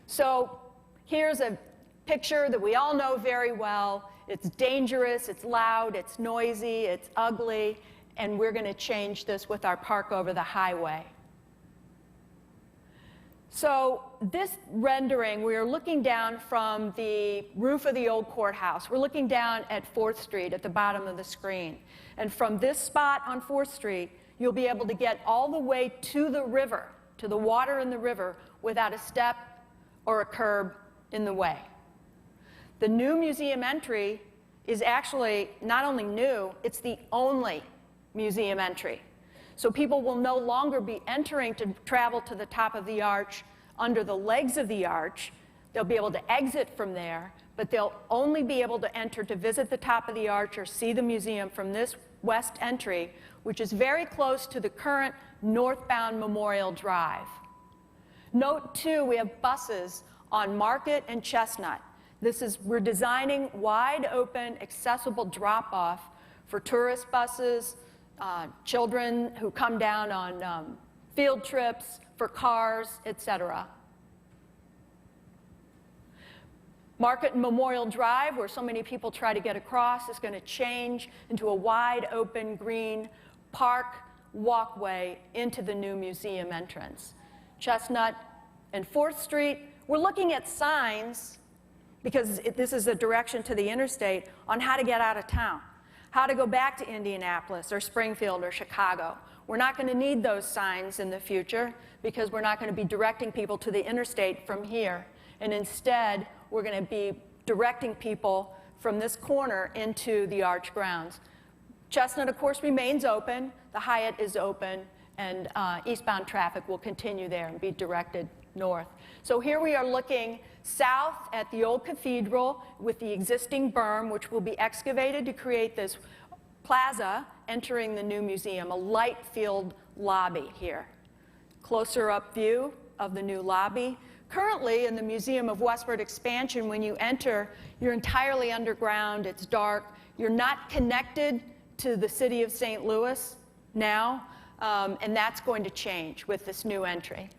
So here's a picture that we all know very well. It's dangerous, it's loud, it's noisy, it's ugly, and we're going to change this with our park over the highway. So this rendering, we are looking down from the roof of the old courthouse. We're looking down at 4th Street at the bottom of the screen. And from this spot on 4th Street, you'll be able to get all the way to the river, to the water in the river, without a step or a curb in the way. The new museum entry is actually not only new, it's the only museum entry. So people will no longer be entering to travel to the top of the arch under the legs of the arch. They'll be able to exit from there, but they'll only be able to enter to visit the top of the arch or see the museum from this west entry, which is very close to the current northbound Memorial Drive. Note, too, we have buses on Market and Chestnut. We're designing wide open, accessible drop-off for tourist buses, children who come down on field trips, for cars, etc. Market and Memorial Drive, where so many people try to get across, is going to change into a wide open green park walkway into the new museum entrance. Chestnut and 4th Street, we're looking at signs, because this is a direction to the interstate, on how to get out of town, how to go back to Indianapolis or Springfield or Chicago. We're not going to need those signs in the future because we're not going to be directing people to the interstate from here. And instead, we're going to be directing people from this corner into the arch grounds. Chestnut, of course, remains open. The Hyatt is open, and eastbound traffic will continue there and be directed north. So here we are looking south at the old cathedral with the existing berm, which will be excavated to create this plaza entering the new museum, a light-filled lobby here. Closer up view of the new lobby. Currently, in the Museum of Westward Expansion, when you enter, you're entirely underground, it's dark. You're not connected to the city of St. Louis now, and that's going to change with this new entry.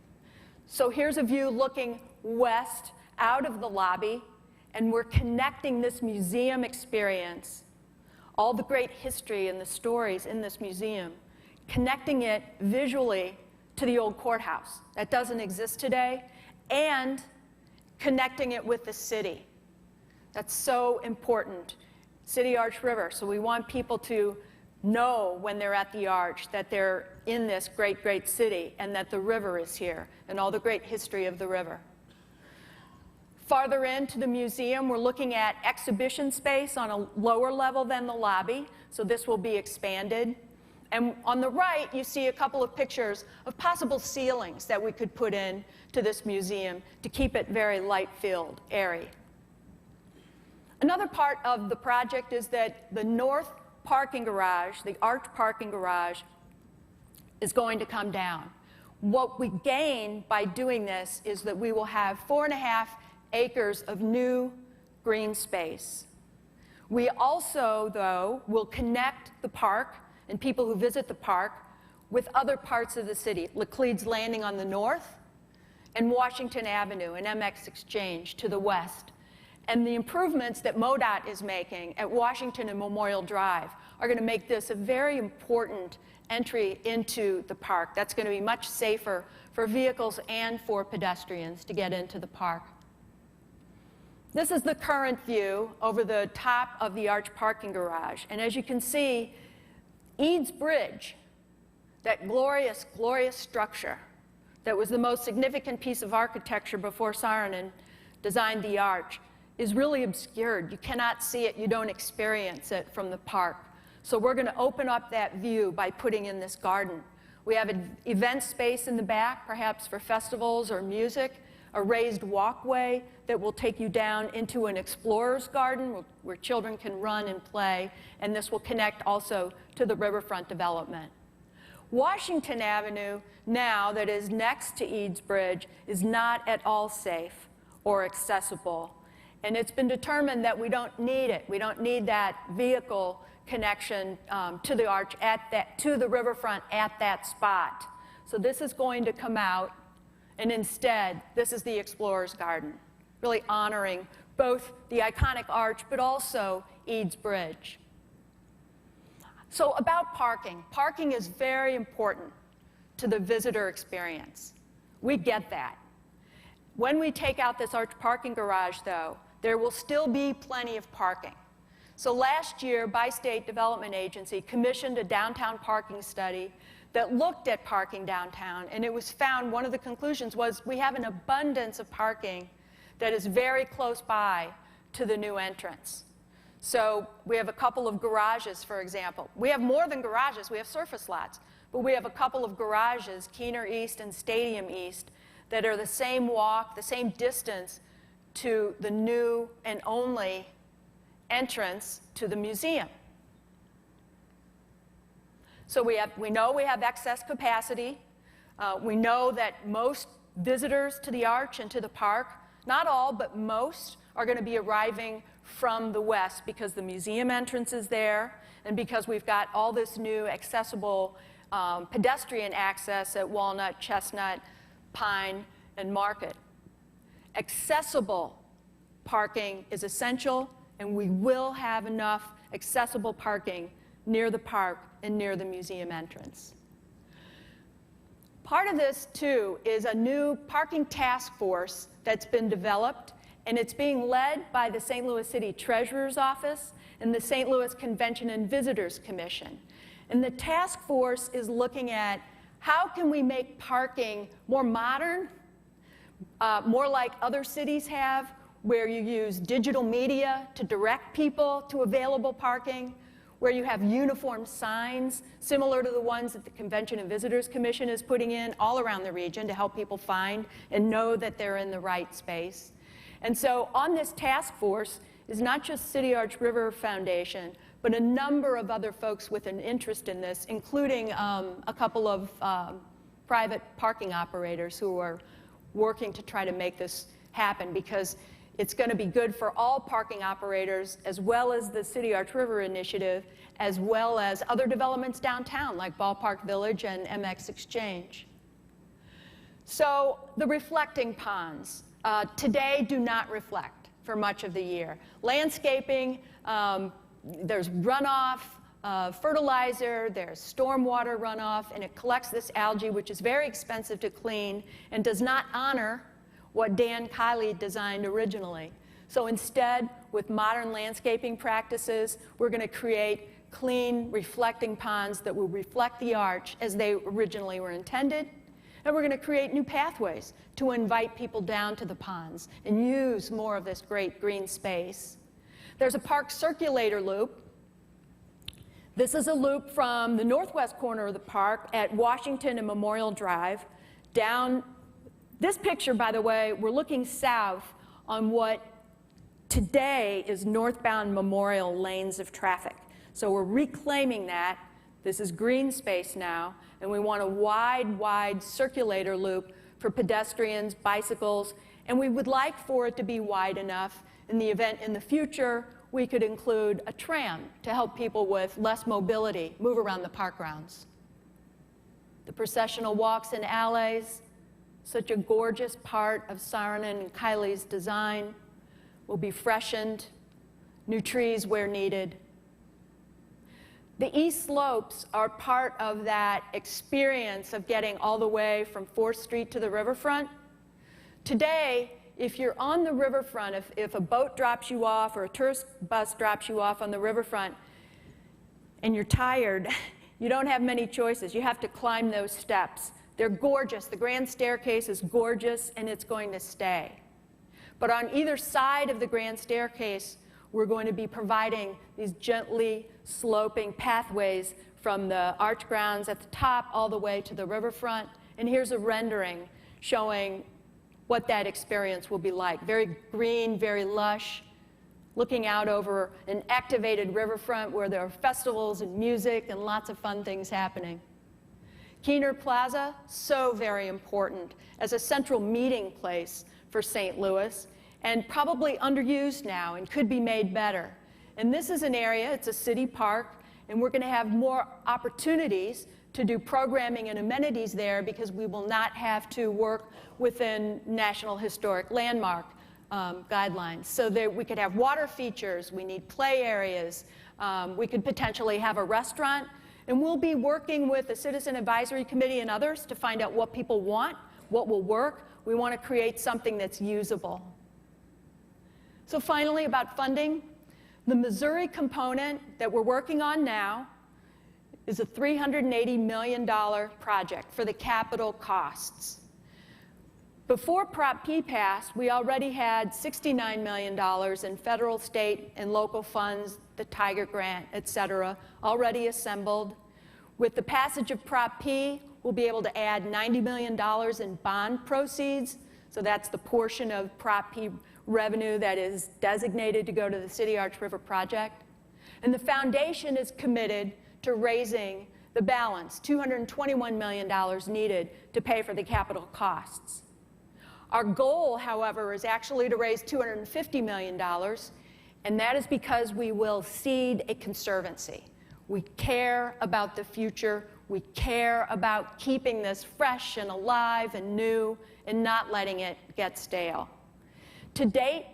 So here's a view looking west out of the lobby, and we're connecting this museum experience, all the great history and the stories in this museum, connecting it visually to the old courthouse that doesn't exist today, and connecting it with the city. That's so important. CityArchRiver, so we want people to know when they're at the arch that they're in this great, great city and that the river is here and all the great history of the river. Farther into the museum, we're looking at exhibition space on a lower level than the lobby, so this will be expanded. And on the right, you see a couple of pictures of possible ceilings that we could put in to this museum to keep it very light-filled, airy. Another part of the project is that the north parking garage, the arch parking garage, is going to come down. What we gain by doing this is that we will have 4.5 acres of new green space. We also, though, will connect the park and people who visit the park with other parts of the city, Laclede's Landing on the north and Washington Avenue and MX Exchange to the west. And the improvements that MoDOT is making at Washington and Memorial Drive are going to make this a very important entry into the park. That's going to be much safer for vehicles and for pedestrians to get into the park. This is the current view over the top of the arch parking garage. And as you can see, Eads Bridge, that glorious, glorious structure that was the most significant piece of architecture before Saarinen designed the arch, is really obscured. You cannot see it, you don't experience it from the park. So we're going to open up that view by putting in this garden. We have an event space in the back, perhaps for festivals or music, a raised walkway that will take you down into an explorer's garden where children can run and play, and this will connect also to the Riverfront development. Washington Avenue, now that is next to Eads Bridge, is not at all safe or accessible. And it's been determined that we don't need it. We don't need that vehicle connection to the arch to the riverfront at that spot. So this is going to come out, and instead, this is the Explorer's Garden, really honoring both the iconic arch, but also Eads Bridge. So about parking. Parking is very important to the visitor experience. We get that. When we take out this arch parking garage, though, there will still be plenty of parking. So last year, Bi-State Development Agency commissioned a downtown parking study that looked at parking downtown, and it was found, one of the conclusions was we have an abundance of parking that is very close by to the new entrance. So we have a couple of garages, for example. We have more than garages, we have surface lots, but we have a couple of garages, Keener East and Stadium East, that are the same walk, the same distance to the new and only entrance to the museum. So we know we have excess capacity. We know that most visitors to the Arch and to the park, not all, but most, are going to be arriving from the west because the museum entrance is there and because we've got all this new accessible pedestrian access at Walnut, Chestnut, Pine, and Market. Accessible parking is essential, and we will have enough accessible parking near the park and near the museum entrance. Part of this, too, is a new parking task force that's been developed, and it's being led by the St. Louis City Treasurer's Office and the St. Louis Convention and Visitors Commission. And the task force is looking at how can we make parking more modern, more like other cities have, where you use digital media to direct people to available parking, where you have uniform signs similar to the ones that the Convention and Visitors Commission is putting in all around the region to help people find and know that they're in the right space. And so on this task force is not just CityArchRiver Foundation, but a number of other folks with an interest in this, including a couple of private parking operators who are working to try to make this happen, because it's going to be good for all parking operators, as well as the CityArchRiver initiative, as well as other developments downtown, like Ballpark Village and MX Exchange. So the reflecting ponds today do not reflect for much of the year. Landscaping, there's runoff, fertilizer, there's stormwater runoff, and it collects this algae, which is very expensive to clean and does not honor what Dan Kiley designed originally. So instead, with modern landscaping practices, we're going to create clean, reflecting ponds that will reflect the arch as they originally were intended. And we're going to create new pathways to invite people down to the ponds and use more of this great green space. There's a park circulator loop. This is a loop from the northwest corner of the park at Washington and Memorial Drive down. This picture, by the way, we're looking south on what today is northbound Memorial lanes of traffic. So we're reclaiming that. This is green space now, and we want a wide circulator loop for pedestrians, bicycles, and we would like for it to be wide enough in the event in the future we could include a tram to help people with less mobility move around the park grounds. The processional walks and alleys, such a gorgeous part of Saarinen and Kiley's design, will be freshened, new trees where needed. The east slopes are part of that experience of getting all the way from 4th Street to the riverfront. Today, if you're on the riverfront, if a boat drops you off or a tourist bus drops you off on the riverfront and you're tired, you don't have many choices. You have to climb those steps. They're gorgeous. The grand staircase is gorgeous, and it's going to stay. But on either side of the grand staircase, we're going to be providing these gently sloping pathways from the arch grounds at the top all the way to the riverfront. And here's a rendering showing what that experience will be like. Very green, very lush, looking out over an activated riverfront where there are festivals and music and lots of fun things happening. Keener Plaza, so very important as a central meeting place for St. Louis, and probably underused now and could be made better. And this is an area, it's a city park, and we're going to have more opportunities to do programming and amenities there because we will not have to work within National Historic Landmark guidelines. So that we could have water features, we need play areas, we could potentially have a restaurant, and we'll be working with the Citizen Advisory Committee and others to find out what people want, what will work. we want to create something that's usable. So finally, about funding, the Missouri component that we're working on now is a $380 million project for the capital costs. Before Prop P passed, we already had $69 million in federal, state, and local funds, the Tiger Grant, et cetera, already assembled. With the passage of Prop P, we'll be able to add $90 million in bond proceeds. So that's the portion of Prop P revenue that is designated to go to the CityArchRiver project. And the foundation is committed to raising the balance, $221 million needed to pay for the capital costs. Our goal, however, is actually to raise $250 million, and that is because we will seed a conservancy. We care about the future. We care about keeping this fresh and alive and new and not letting it get stale. To date,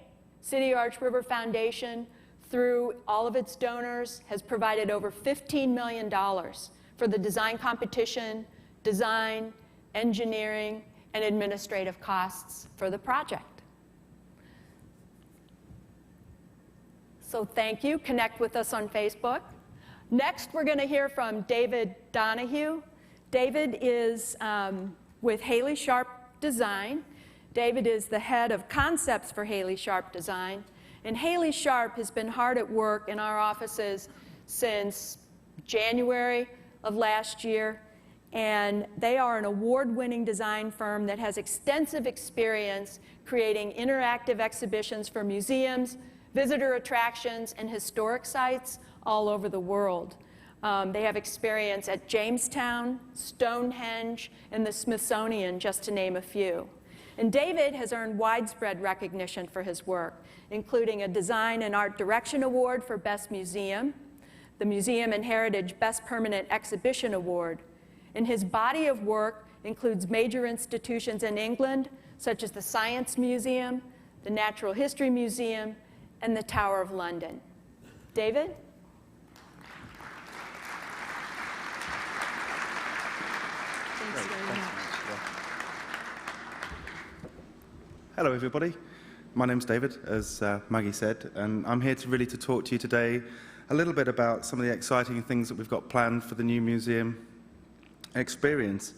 CityArchRiver Foundation, through all of its donors, has provided over $15 million for the design competition, design, engineering, and administrative costs for the project. So thank you. Connect with us on Facebook. Next, we're going to hear from David Donahue. David is with Haley Sharpe Design. David is the head of concepts for Haley Sharpe Design. And Haley Sharpe has been hard at work in our offices since January of last year. And they are an award-winning design firm that has extensive experience creating interactive exhibitions for museums, visitor attractions, and historic sites all over the world. They have experience at Jamestown, Stonehenge, and the Smithsonian, just to name a few. And David has earned widespread recognition for his work, including a Design and Art Direction Award for Best Museum, the Museum and Heritage Best Permanent Exhibition Award. And his body of work includes major institutions in England, such as the Science Museum, the Natural History Museum, and the Tower of London. David? Thanks very much. Hello, everybody. My name's David, as Maggie said, and I'm here to talk to you today a little bit about some of the exciting things that we've got planned for the new museum experience.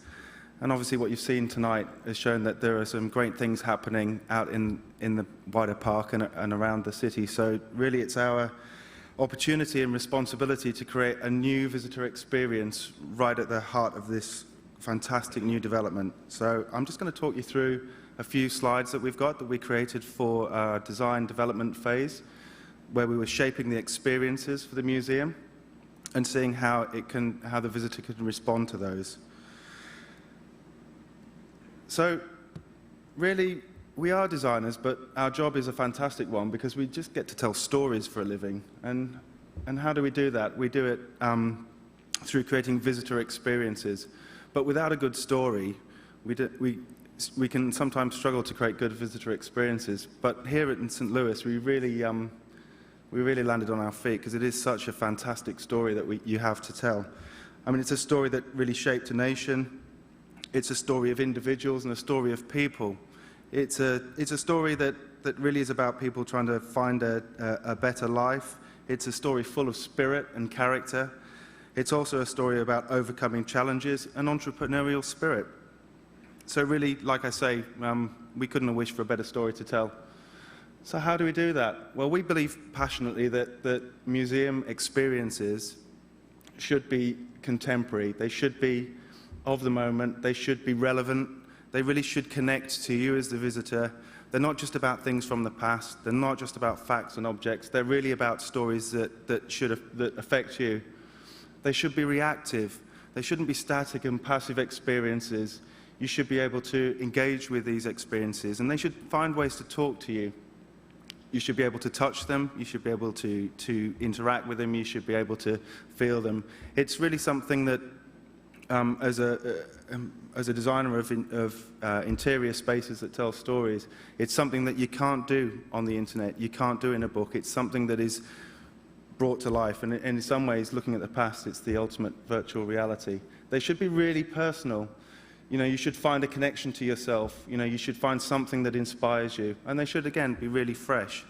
And obviously what you've seen tonight has shown that there are some great things happening out in the wider park and around the city. So really it's our opportunity and responsibility to create a new visitor experience right at the heart of this fantastic new development. So I'm just going to talk you through a few slides that we've got that we created for our design development phase, where we were shaping the experiences for the museum and seeing how the visitor can respond to those. So really, we are designers, but our job is a fantastic one because we just get to tell stories for a living. And how do we do that? We do it through creating visitor experiences. But without a good story, we can sometimes struggle to create good visitor experiences. But here in St. Louis, we really landed on our feet because it is such a fantastic story that you have to tell. I mean, it's a story that really shaped a nation. It's a story of individuals and a story of people. It's a story that really is about people trying to find a better life. It's a story full of spirit and character. It's also a story about overcoming challenges and entrepreneurial spirit. So really, like I say, we couldn't have wished for a better story to tell. So how do we do that? Well, we believe passionately that museum experiences should be contemporary. They should be of the moment. They should be relevant. They really should connect to you as the visitor. They're not just about things from the past. They're not just about facts and objects. They're really about stories that affect you. They should be reactive. They shouldn't be static and passive experiences. You should be able to engage with these experiences, and they should find ways to talk to you. You should be able to touch them. You should be able to interact with them. You should be able to feel them. It's really something that, as a designer of interior spaces that tell stories, it's something that you can't do on the internet. You can't do in a book. It's something that is brought to life, and in some ways, looking at the past, it's the ultimate virtual reality. They should be really personal. you should find a connection to yourself. You should find something that inspires you. And they should, again, be really fresh.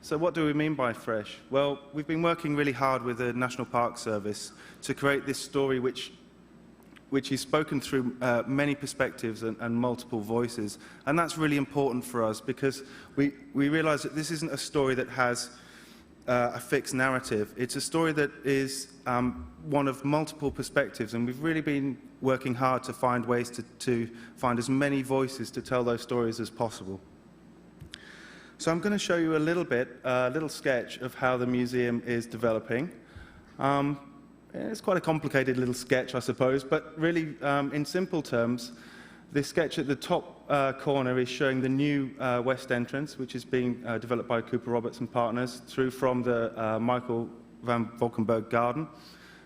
So what do we mean by fresh? Well, we've been working really hard with the National Park Service to create this story which is spoken through many perspectives and multiple voices. And that's really important for us because we realize that this isn't a story that has a fixed narrative. It's a story that is one of multiple perspectives, and we've really been working hard to find ways to find as many voices to tell those stories as possible. So I'm going to show you a little sketch of how the museum is developing. It's quite a complicated little sketch, I suppose, but really, in simple terms, this sketch at the top corner is showing the new west entrance, which is being developed by Cooper Roberts and Partners, through from the Michael van Valkenburg Garden.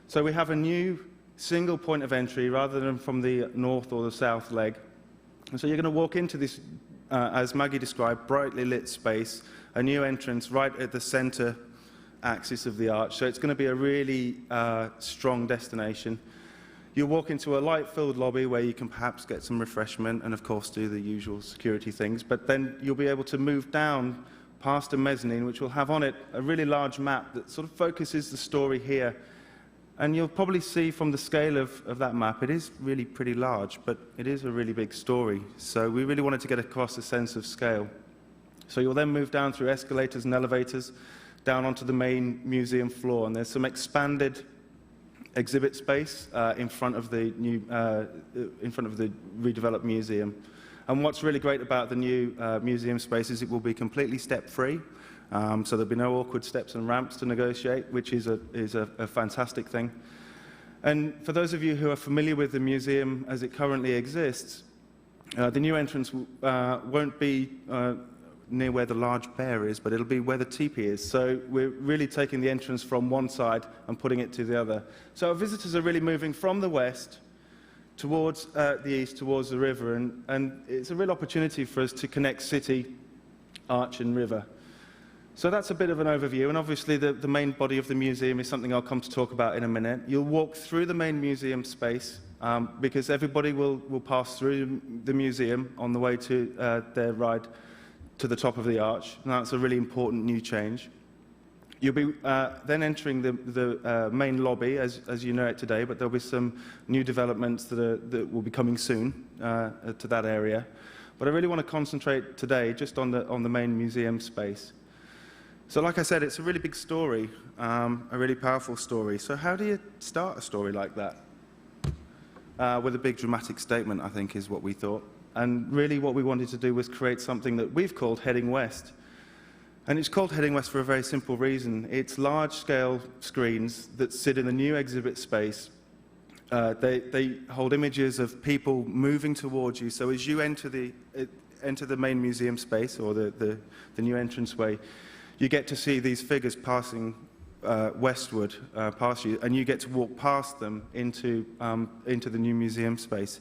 So we have a new single point of entry rather than from the north or the south leg. And so you're going to walk into this, as Maggie described, brightly lit space, a new entrance right at the center axis of the arch. So it's going to be a really strong destination. You'll walk into a light-filled lobby where you can perhaps get some refreshment and, of course, do the usual security things. But then you'll be able to move down past a mezzanine, which will have on it a really large map that sort of focuses the story here. And you'll probably see from the scale of that map, it is really pretty large, but it is a really big story. So we really wanted to get across a sense of scale. So you'll then move down through escalators and elevators down onto the main museum floor. And there's some expanded exhibit space in front of the redeveloped museum. And what's really great about the new museum space is it will be completely step-free. So there'll be no awkward steps and ramps to negotiate, which is a fantastic thing. And for those of you who are familiar with the museum as it currently exists, the new entrance won't be near where the large bear is, but it'll be where the teepee is. So we're really taking the entrance from one side and putting it to the other. So our visitors are really moving from the west towards the east, towards the river, and it's a real opportunity for us to connect city, arch, and river. So that's a bit of an overview, and obviously the main body of the museum is something I'll come to talk about in a minute. You'll walk through the main museum space because everybody will pass through the museum on the way to their ride to the top of the arch, and that's a really important new change. You'll be then entering the main lobby as you know it today, but there'll be some new developments that will be coming soon to that area. But I really want to concentrate today just on the main museum space. So like I said, it's a really big story, a really powerful story. So how do you start a story like that? With a big dramatic statement, I think, is what we thought. And really what we wanted to do was create something that we've called Heading West. And it's called Heading West for a very simple reason. It's large-scale screens that sit in the new exhibit space. They hold images of people moving towards you. So as you enter the main museum space, or the new entranceway, you get to see these figures passing westward past you, and you get to walk past them into the new museum space.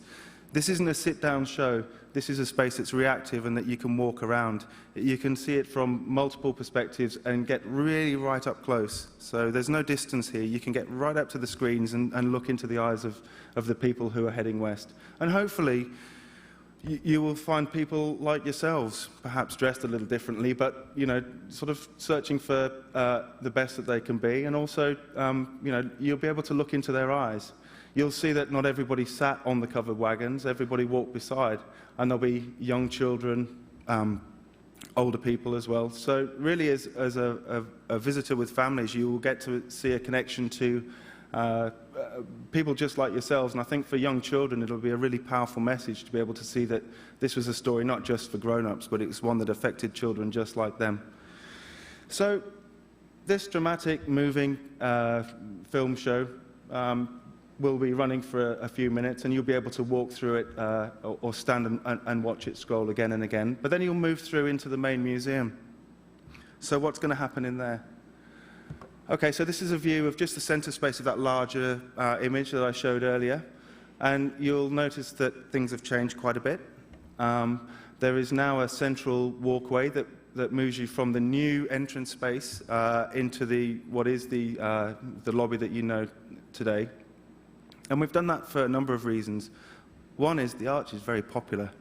This isn't a sit-down show. This is a space that's reactive and that you can walk around. You can see it from multiple perspectives and get really right up close. So there's no distance here. You can get right up to the screens and look into the eyes of the people who are heading west. And hopefully, you will find people like yourselves, perhaps dressed a little differently, but, sort of searching for the best that they can be. And also, you'll be able to look into their eyes. You'll see that not everybody sat on the covered wagons. Everybody walked beside. And there'll be young children, older people as well. So really, as a visitor with families, you will get to see a connection to people just like yourselves. And I think for young children, it'll be a really powerful message to be able to see that this was a story not just for grown-ups, but it was one that affected children just like them. So this dramatic, moving film show will be running for a few minutes, and you'll be able to walk through it or stand and watch it scroll again and again. But then you'll move through into the main museum. So what's going to happen in there? Okay, so this is a view of just the center space of that larger image that I showed earlier. And you'll notice that things have changed quite a bit. There is now a central walkway that moves you from the new entrance space into what is the lobby that you know today. And we've done that for a number of reasons. One is the Arch is very popular,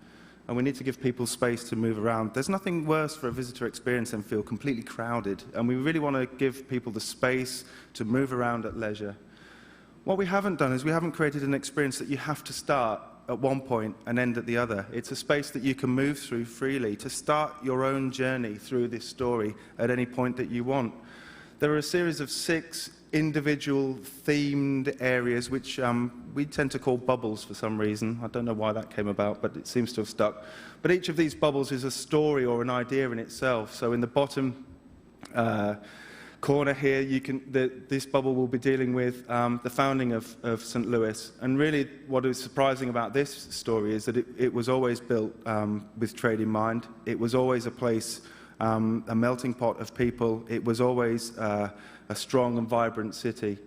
and we need to give people space to move around. There's nothing worse for a visitor experience than feel completely crowded, and we really want to give people the space to move around at leisure. What we haven't done is we haven't created an experience that you have to start at one point and end at the other. It's a space that you can move through freely to start your own journey through this story at any point that you want. There are a series of 6 individual themed areas which we tend to call bubbles for some reason. I don't know why that came about, but it seems to have stuck. But each of these bubbles is a story or an idea in itself. So in the bottom corner here, this bubble will be dealing with the founding of St. Louis. And really what is surprising about this story is that it was always built with trade in mind. It was always a place, a melting pot of people. It was always a strong and vibrant city.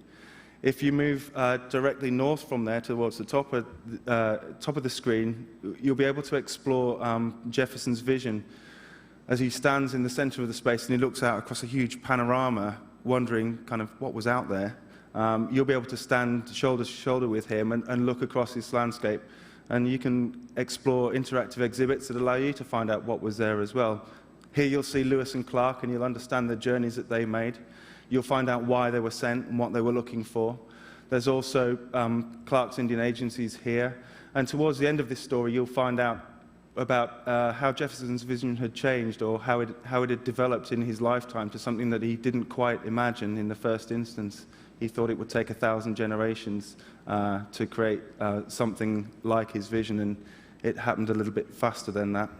If you move directly north from there towards the top of the screen, you'll be able to explore Jefferson's vision as he stands in the center of the space and he looks out across a huge panorama, wondering kind of what was out there. You'll be able to stand shoulder to shoulder with him and look across this landscape, and you can explore interactive exhibits that allow you to find out what was there as well. Here you'll see Lewis and Clark, and you'll understand the journeys that they made. You'll find out why they were sent and what they were looking for. There's also Clark's Indian agencies here. And towards the end of this story, you'll find out about how Jefferson's vision had changed, or how it had developed in his lifetime to something that he didn't quite imagine in the first instance. He thought it would take 1,000 generations to create something like his vision, and it happened a little bit faster than that.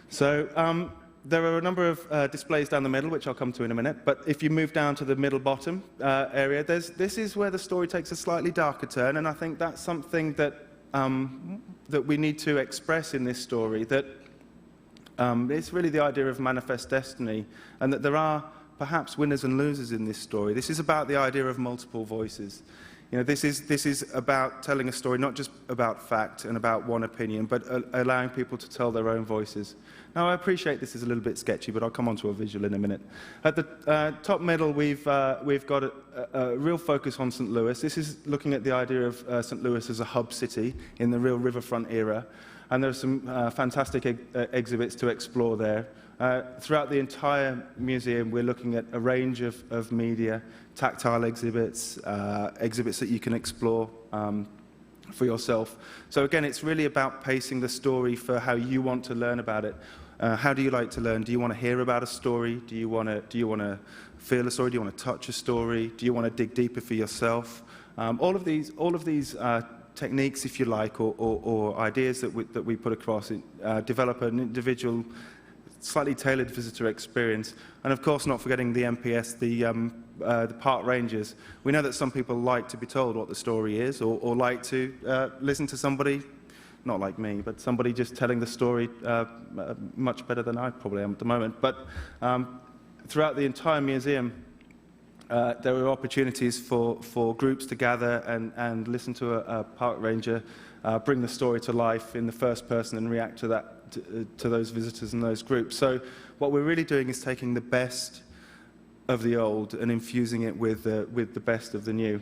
So there are a number of displays down the middle, which I'll come to in a minute, but if you move down to the middle bottom area, this is where the story takes a slightly darker turn, and I think that's something that we need to express in this story, that it's really the idea of manifest destiny, and that there are perhaps winners and losers in this story. This is about the idea of multiple voices. You know, this is about telling a story not just about fact and about one opinion, but allowing people to tell their own voices. Now, I appreciate this is a little bit sketchy, but I'll come on to a visual in a minute. At the top middle, we've got a real focus on St. Louis. This is looking at the idea of St. Louis as a hub city in the real riverfront era, and there are some fantastic exhibits to explore there. Throughout the entire museum, we're looking at a range of media, tactile exhibits, exhibits that you can explore for yourself. So again, it's really about pacing the story for how you want to learn about it. How do you like to learn? Do you want to hear about a story? Do you want to feel a story? Do you want to touch a story? Do you want to dig deeper for yourself? All of these techniques, if you like, or ideas that we put across, develop an individual, slightly tailored visitor experience. And of course, not forgetting the MPS, the park rangers. We know that some people like to be told what the story is, or like to listen to somebody, not like me, but somebody just telling the story much better than I probably am at the moment. But throughout the entire museum, there were opportunities for groups to gather and listen to a park ranger bring the story to life in the first person and react to that, to those visitors and those groups. So what we're really doing is taking the best of the old and infusing it with the best of the new.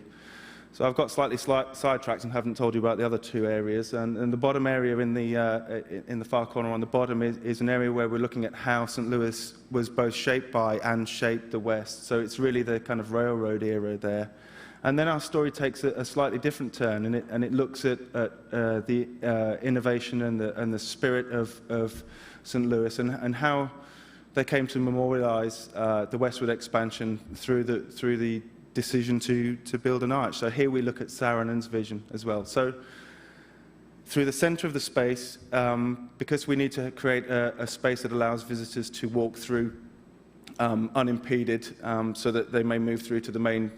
So I've got slightly sidetracked and haven't told you about the other two areas. And the bottom area in the far corner on the bottom is an area where we're looking at how St. Louis was both shaped by and shaped the West. So it's really the kind of railroad era there. And then our story takes a slightly different turn, and it looks at the innovation and the spirit of St. Louis and how they came to memorialize the westward expansion through the decision to build an arch. So here we look at Saarinen vision as well. So through the center of the space, because we need to create a space that allows visitors to walk through unimpeded, so that they may move through to the main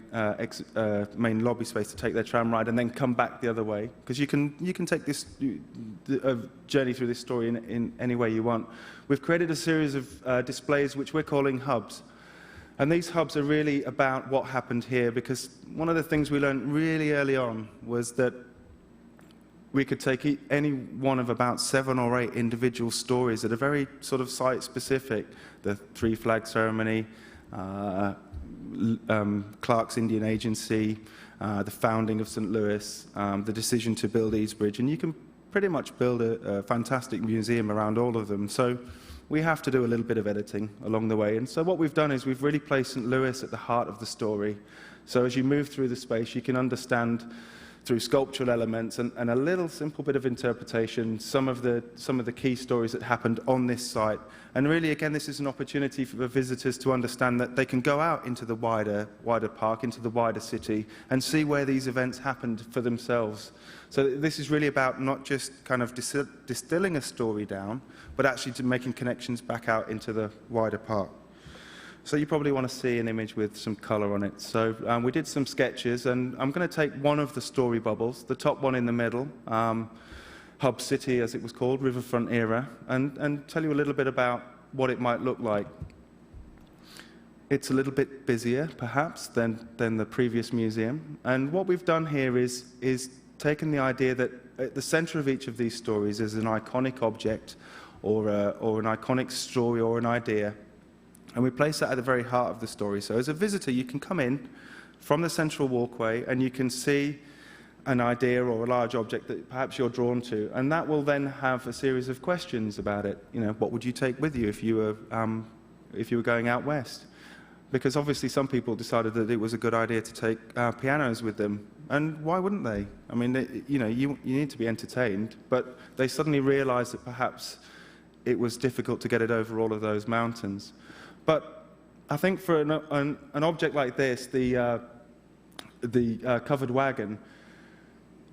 lobby space to take their tram ride and then come back the other way. Because you can take this journey through this story in any way you want. We've created a series of displays which we're calling hubs. And these hubs are really about what happened here, because one of the things we learned really early on was that we could take any one of about 7 or 8 individual stories that are very sort of site-specific. The Three Flag Ceremony, Clark's Indian Agency, the founding of St. Louis, the decision to build East Bridge, and you can pretty much build a fantastic museum around all of them. So we have to do a little bit of editing along the way. And so what we've done is we've really placed St. Louis at the heart of the story. So as you move through the space, you can understand through sculptural elements and a little simple bit of interpretation some of the key stories that happened on this site. And really, again, this is an opportunity for visitors to understand that they can go out into the wider park, into the wider city, and see where these events happened for themselves. So this is really about not just kind of distilling a story down, but actually to making connections back out into the wider park. So you probably want to see an image with some color on it. So we did some sketches, and I'm going to take one of the story bubbles, the top one in the middle, Hub City as it was called, Riverfront era, and tell you a little bit about what it might look like. It's a little bit busier, perhaps, than the previous museum. And what we've done here is taken the idea that at the center of each of these stories is an iconic object or an iconic story or an idea. And we place that at the very heart of the story. So as a visitor, you can come in from the central walkway and you can see an idea or a large object that perhaps you're drawn to. And that will then have a series of questions about it. You know, what would you take with you if you were going out west? Because obviously some people decided that it was a good idea to take pianos with them. And why wouldn't they? I mean, you need to be entertained. But they suddenly realized that perhaps it was difficult to get it over all of those mountains. But I think for an object like this, the covered wagon,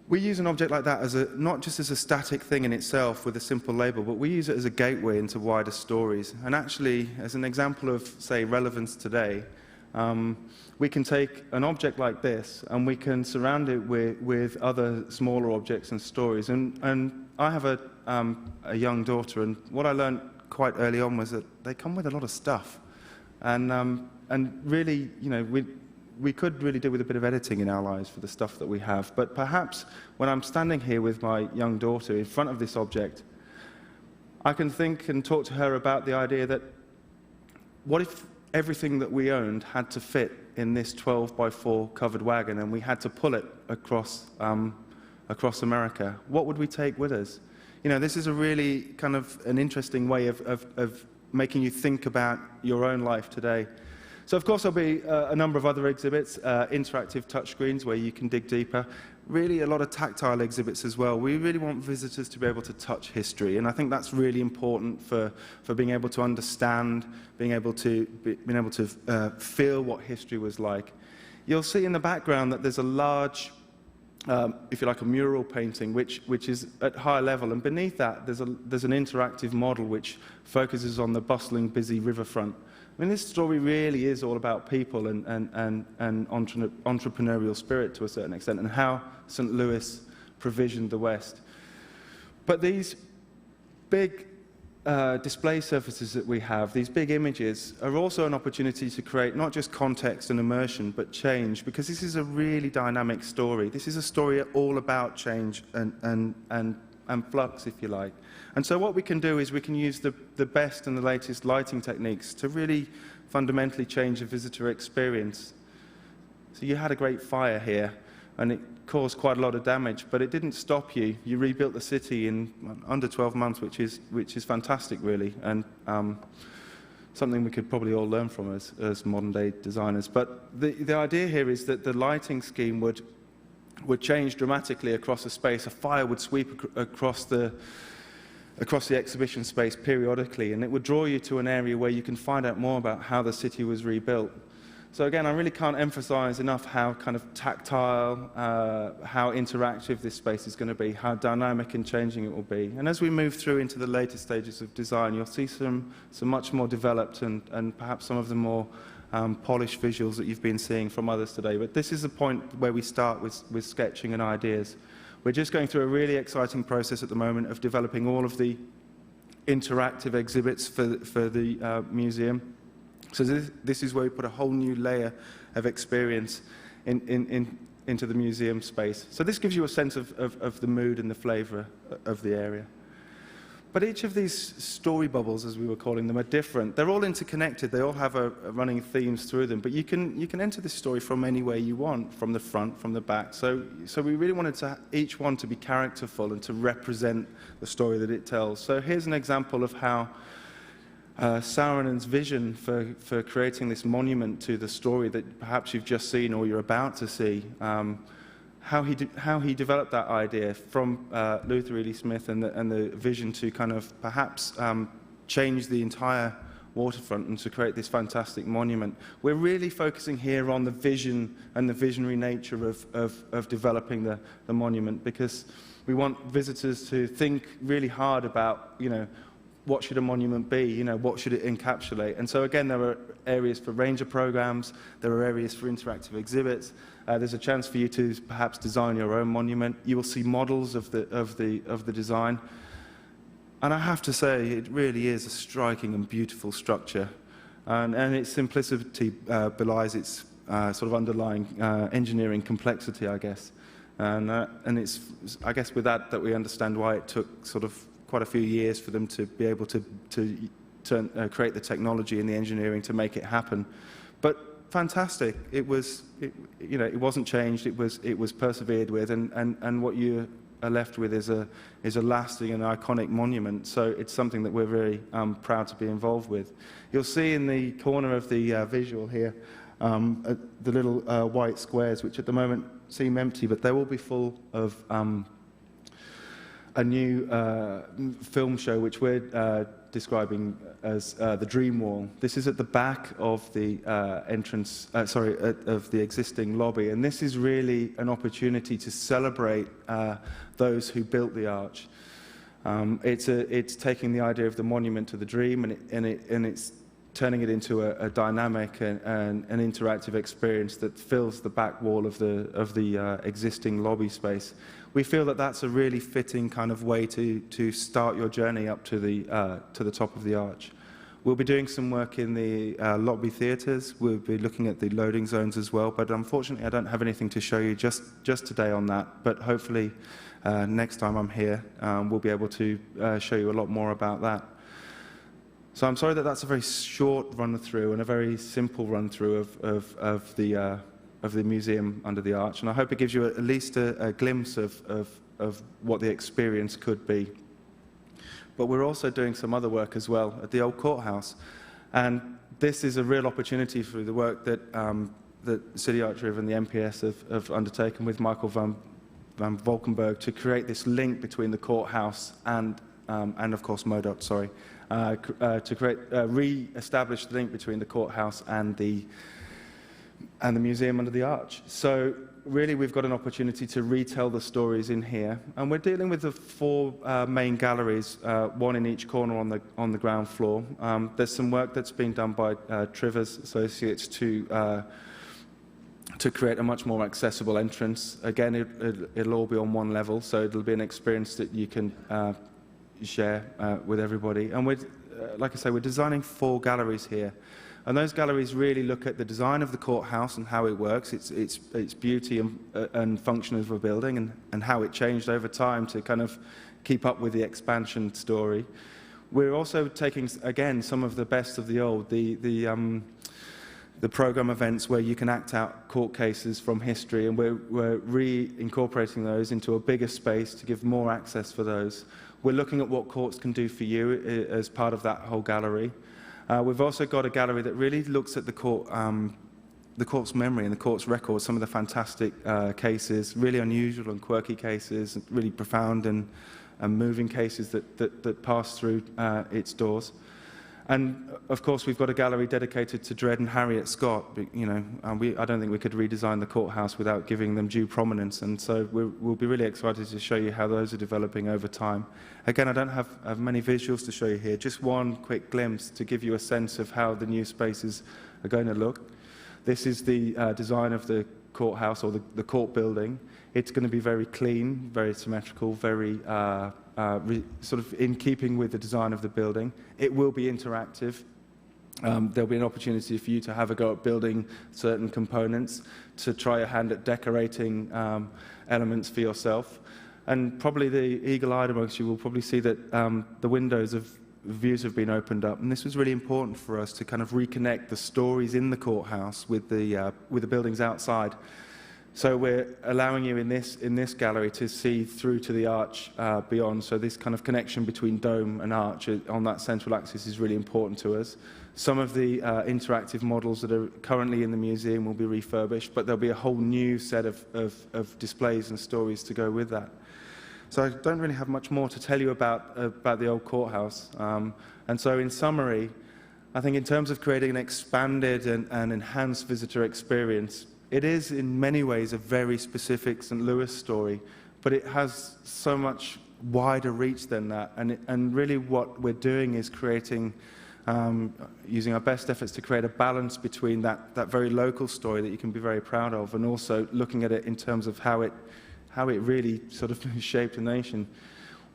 we use an object like that as not just as a static thing in itself with a simple label, but we use it as a gateway into wider stories. And actually, as an example of, say, relevance today, we can take an object like this and we can surround it with other smaller objects and stories. And I have a young daughter, and what I learned quite early on was that they come with a lot of stuff. And really, we could really do with a bit of editing in our lives for the stuff that we have. But perhaps when I'm standing here with my young daughter in front of this object, I can think and talk to her about the idea that what if everything that we owned had to fit in this 12x4 covered wagon and we had to pull it across America? What would we take with us? This is a really kind of an interesting way of making you think about your own life today. So, of course, there'll be a number of other exhibits, interactive touchscreens where you can dig deeper, really a lot of tactile exhibits as well. We really want visitors to be able to touch history, and I think that's really important for being able to understand, being able to feel what history was like. You'll see in the background that there's a large, if you like, a mural painting, which is at high level, and beneath that there's an interactive model which focuses on the bustling, busy riverfront. I mean, this story really is all about people and entrepreneurial spirit to a certain extent, and how St. Louis provisioned the West. But these big display surfaces that we have, these big images, are also an opportunity to create not just context and immersion, but change, because this is a really dynamic story. This is a story all about change and flux, if you like. And so what we can do is we can use the best and the latest lighting techniques to really fundamentally change the visitor experience. So you had a great fire here, and it caused quite a lot of damage, but it didn't stop you. You rebuilt the city in under 12 months, which is fantastic, really, and something we could probably all learn from as modern-day designers. But the idea here is that the lighting scheme would change dramatically across the space. A fire would sweep across the exhibition space periodically, and it would draw you to an area where you can find out more about how the city was rebuilt. So again, I really can't emphasize enough how kind of tactile, how interactive this space is going to be, how dynamic and changing it will be. And as we move through into the later stages of design, you'll see some much more developed and perhaps some of the more polished visuals that you've been seeing from others today. But this is the point where we start with sketching and ideas. We're just going through a really exciting process at the moment of developing all of the interactive exhibits for the museum. So this is where we put a whole new layer of experience into the museum space. So this gives you a sense of the mood and the flavor of the area. But each of these story bubbles, as we were calling them, are different. They're all interconnected. They all have a running themes through them. But you can enter this story from anywhere you want, from the front, from the back. So we really wanted each one to be characterful and to represent the story that it tells. So here's an example of how Sauronen's vision for creating this monument to the story that perhaps you've just seen or you're about to see, how he developed that idea from Luther Ely Smith and the vision to kind of perhaps change the entire waterfront and to create this fantastic monument. We're really focusing here on the vision and the visionary nature of developing the monument, because we want visitors to think really hard about, what should a monument be? What should it encapsulate? And so again, there are areas for ranger programs, there are areas for interactive exhibits. There's a chance for you to perhaps design your own monument. You will see models of the design. And I have to say, it really is a striking and beautiful structure. And its simplicity belies its sort of underlying engineering complexity, I guess. And it's, I guess, with that we understand why it took sort of quite a few years for them to be able to create the technology and the engineering to make it happen. But fantastic. It wasn't changed. It was persevered with, and what you are left with is a lasting and iconic monument. So it's something that we're very proud to be involved with. You'll see in the corner of the visual here the little white squares, which at the moment seem empty, but they will be full of a new film show which we're describing as the Dream Wall. This is at the back of the of the existing lobby, and this is really an opportunity to celebrate those who built the arch. It's taking the idea of the monument to the dream, and it's turning it into a dynamic and an interactive experience that fills the back wall of the existing lobby space. We feel that that's a really fitting kind of way to start your journey up to the top of the arch. We'll be doing some work in the lobby theatres. We'll be looking at the loading zones as well, but unfortunately I don't have anything to show you just today on that, but hopefully next time I'm here we'll be able to show you a lot more about that. So I'm sorry that that's a very short run-through and a very simple run-through of the museum under the arch, and I hope it gives you at least a glimpse of what the experience could be. But we're also doing some other work as well at the old courthouse, and this is a real opportunity through the work that CityArchRiver and the MPS have undertaken with Michael van Valkenburg to create this link between the courthouse and of course MoDOT, sorry, to re-establish the link between the courthouse and the museum under the arch. So really we've got an opportunity to retell the stories in here, and we're dealing with the four main galleries, one in each corner on the ground floor. There's some work that's being done by Trivers Associates to create a much more accessible entrance. Again, it'll all be on one level, so it'll be an experience that you can share with everybody. And like I say, we're designing 4 galleries here. And those galleries really look at the design of the courthouse and how it works, its beauty and function of a building, and how it changed over time to kind of keep up with the expansion story. We're also taking, again, some of the best of the old, the program events where you can act out court cases from history, and we're re-incorporating those into a bigger space to give more access for those. We're looking at what courts can do for you as part of that whole gallery. We've also got a gallery that really looks at the court's memory and the court's records, some of the fantastic cases, really unusual and quirky cases, really profound and moving cases that pass through its doors. And of course, we've got a gallery dedicated to Dred and Harriet Scott. I don't think we could redesign the courthouse without giving them due prominence, and so we'll be really excited to show you how those are developing over time. Again, I don't have many visuals to show you here, just one quick glimpse to give you a sense of how the new spaces are going to look. This is the design of the courthouse, or the court building. It's going to be very clean, very symmetrical, very sort of in keeping with the design of the building. It will be interactive. There'll be an opportunity for you to have a go at building certain components, to try a hand at decorating elements for yourself. And probably the eagle-eyed amongst you will probably see that the windows of views have been opened up. And this was really important for us to kind of reconnect the stories in the courthouse with the buildings outside. So we're allowing you in this gallery to see through to the arch beyond. So this kind of connection between dome and arch on that central axis is really important to us. Some of the interactive models that are currently in the museum will be refurbished, but there'll be a whole new set of displays and stories to go with that. So I don't really have much more to tell you about the old courthouse. And so in summary, I think in terms of creating an expanded and enhanced visitor experience, it is in many ways a very specific St. Louis story, but it has so much wider reach than that. And really what we're doing is creating, using our best efforts to create a balance between that very local story that you can be very proud of, and also looking at it in terms of how it really sort of shaped a nation.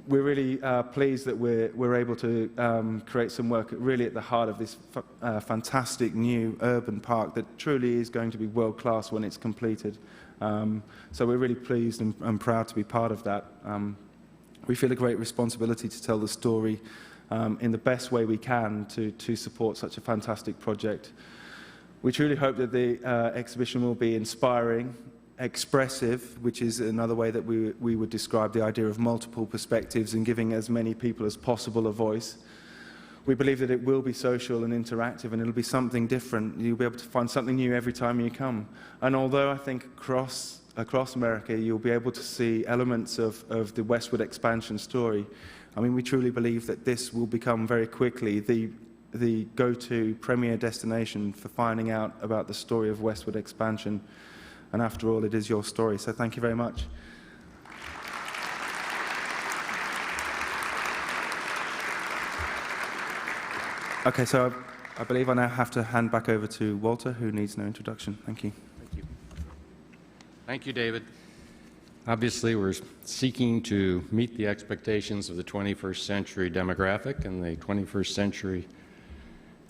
We're really pleased that we're able to create some work really at the heart of this fantastic new urban park that truly is going to be world-class when it's completed. So we're really pleased and proud to be part of that. We feel a great responsibility to tell the story in the best way we can to support such a fantastic project. We truly hope that the exhibition will be inspiring, expressive, which is another way that we would describe the idea of multiple perspectives and giving as many people as possible a voice. We believe that it will be social and interactive, and it'll be something different. You'll be able to find something new every time you come. And although I think across America you'll be able to see elements of the westward expansion story, I mean, we truly believe that this will become very quickly the go-to premier destination for finding out about the story of westward expansion. And after all, it is your story. So thank you very much. Okay, so I believe I now have to hand back over to Walter, who needs no introduction. Thank you. Thank you. Thank you, David. Obviously, we're seeking to meet the expectations of the 21st century demographic and the 21st century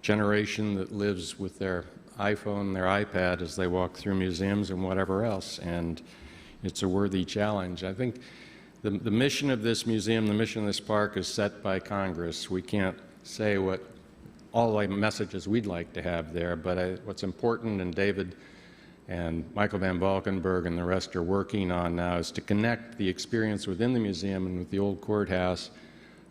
generation that lives with their iPhone, their iPad as they walk through museums and whatever else, and it's a worthy challenge. I think the mission of this museum, the mission of this park is set by Congress. We can't say what all the messages we'd like to have there, but what's important, and David and Michael Van Valkenburg and the rest are working on now, is to connect the experience within the museum and with the old courthouse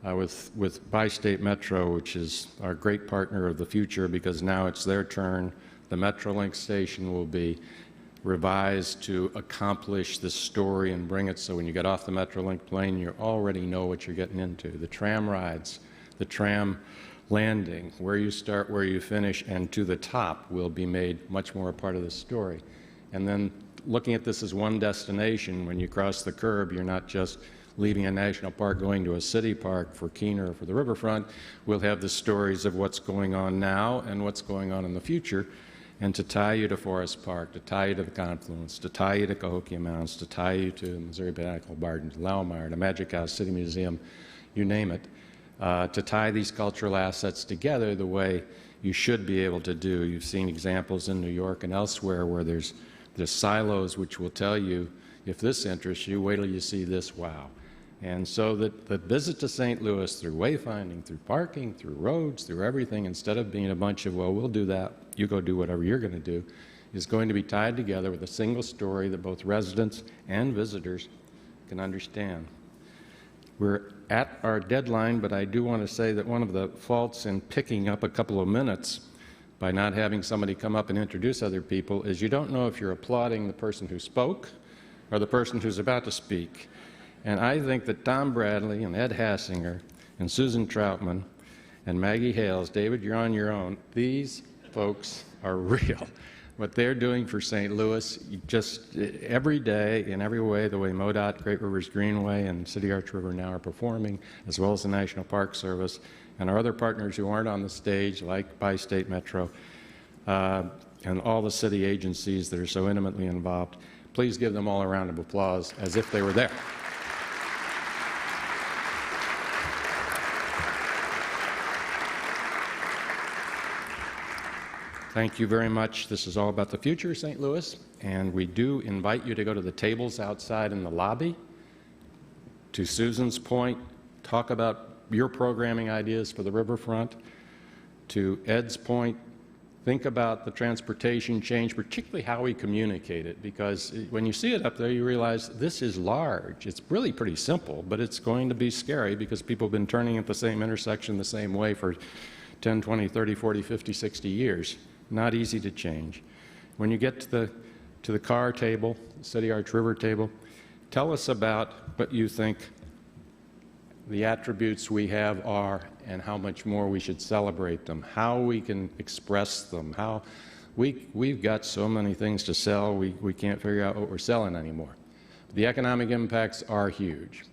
with Bi-State Metro, which is our great partner of the future, because now it's their turn. The Metrolink station will be revised to accomplish this story and bring it so when you get off the Metrolink plane, you already know what you're getting into. The tram rides, the tram landing, where you start, where you finish, and to the top will be made much more a part of the story. And then looking at this as one destination, when you cross the curb, you're not just leaving a national park going to a city park for Keener or for the Riverfront. We'll have the stories of what's going on now and what's going on in the future, and to tie you to Forest Park, to tie you to the Confluence, to tie you to Cahokia Mountains, to tie you to Missouri Botanical Garden, to Laumeier, to Magic House, City Museum, you name it, to tie these cultural assets together the way you should be able to do. You've seen examples in New York and elsewhere where there's silos which will tell you, if this interests you, wait till you see this, wow. And so that the visit to St. Louis through wayfinding, through parking, through roads, through everything, instead of being a bunch of, well, we'll do that, you go do whatever you're going to do, is going to be tied together with a single story that both residents and visitors can understand. We're at our deadline, but I do want to say that one of the faults in picking up a couple of minutes by not having somebody come up and introduce other people is you don't know if you're applauding the person who spoke or the person who's about to speak. And I think that Tom Bradley and Ed Hassinger and Susan Troutman and Maggie Hales, David, you're on your own. These folks are real. What they're doing for St. Louis, just every day, in every way, the way MoDOT, Great Rivers Greenway, and CityArchRiver now are performing, as well as the National Park Service, and our other partners who aren't on the stage, like Bi-State Metro, and all the city agencies that are so intimately involved. Please give them all a round of applause as if they were there. Thank you very much. This is all about the future of St. Louis, and we do invite you to go to the tables outside in the lobby. To Susan's point, talk about your programming ideas for the riverfront. To Ed's point, think about the transportation change, particularly how we communicate it, because when you see it up there, you realize this is large. It's really pretty simple, but it's going to be scary because people have been turning at the same intersection the same way for 10, 20, 30, 40, 50, 60 years. Not easy to change. When you get to the car table, CityArchRiver table, tell us about what you think the attributes we have are and how much more we should celebrate them, how we can express them, how we've got so many things to sell, we can't figure out what we're selling anymore. The economic impacts are huge.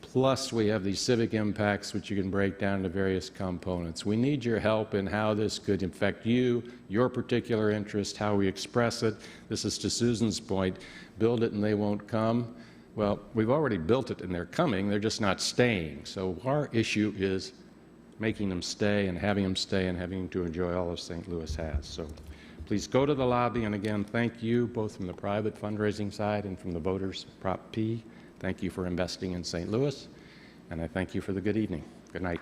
Plus, we have these civic impacts, which you can break down into various components. We need your help in how this could affect you, your particular interest, how we express it. This is to Susan's point, build it and they won't come. Well, we've already built it and they're coming, they're just not staying. So our issue is making them stay and having them to enjoy all of St. Louis has. So please go to the lobby, and again, thank you both from the private fundraising side and from the voters, Prop P. Thank you for investing in St. Louis, and I thank you for the good evening. Good night.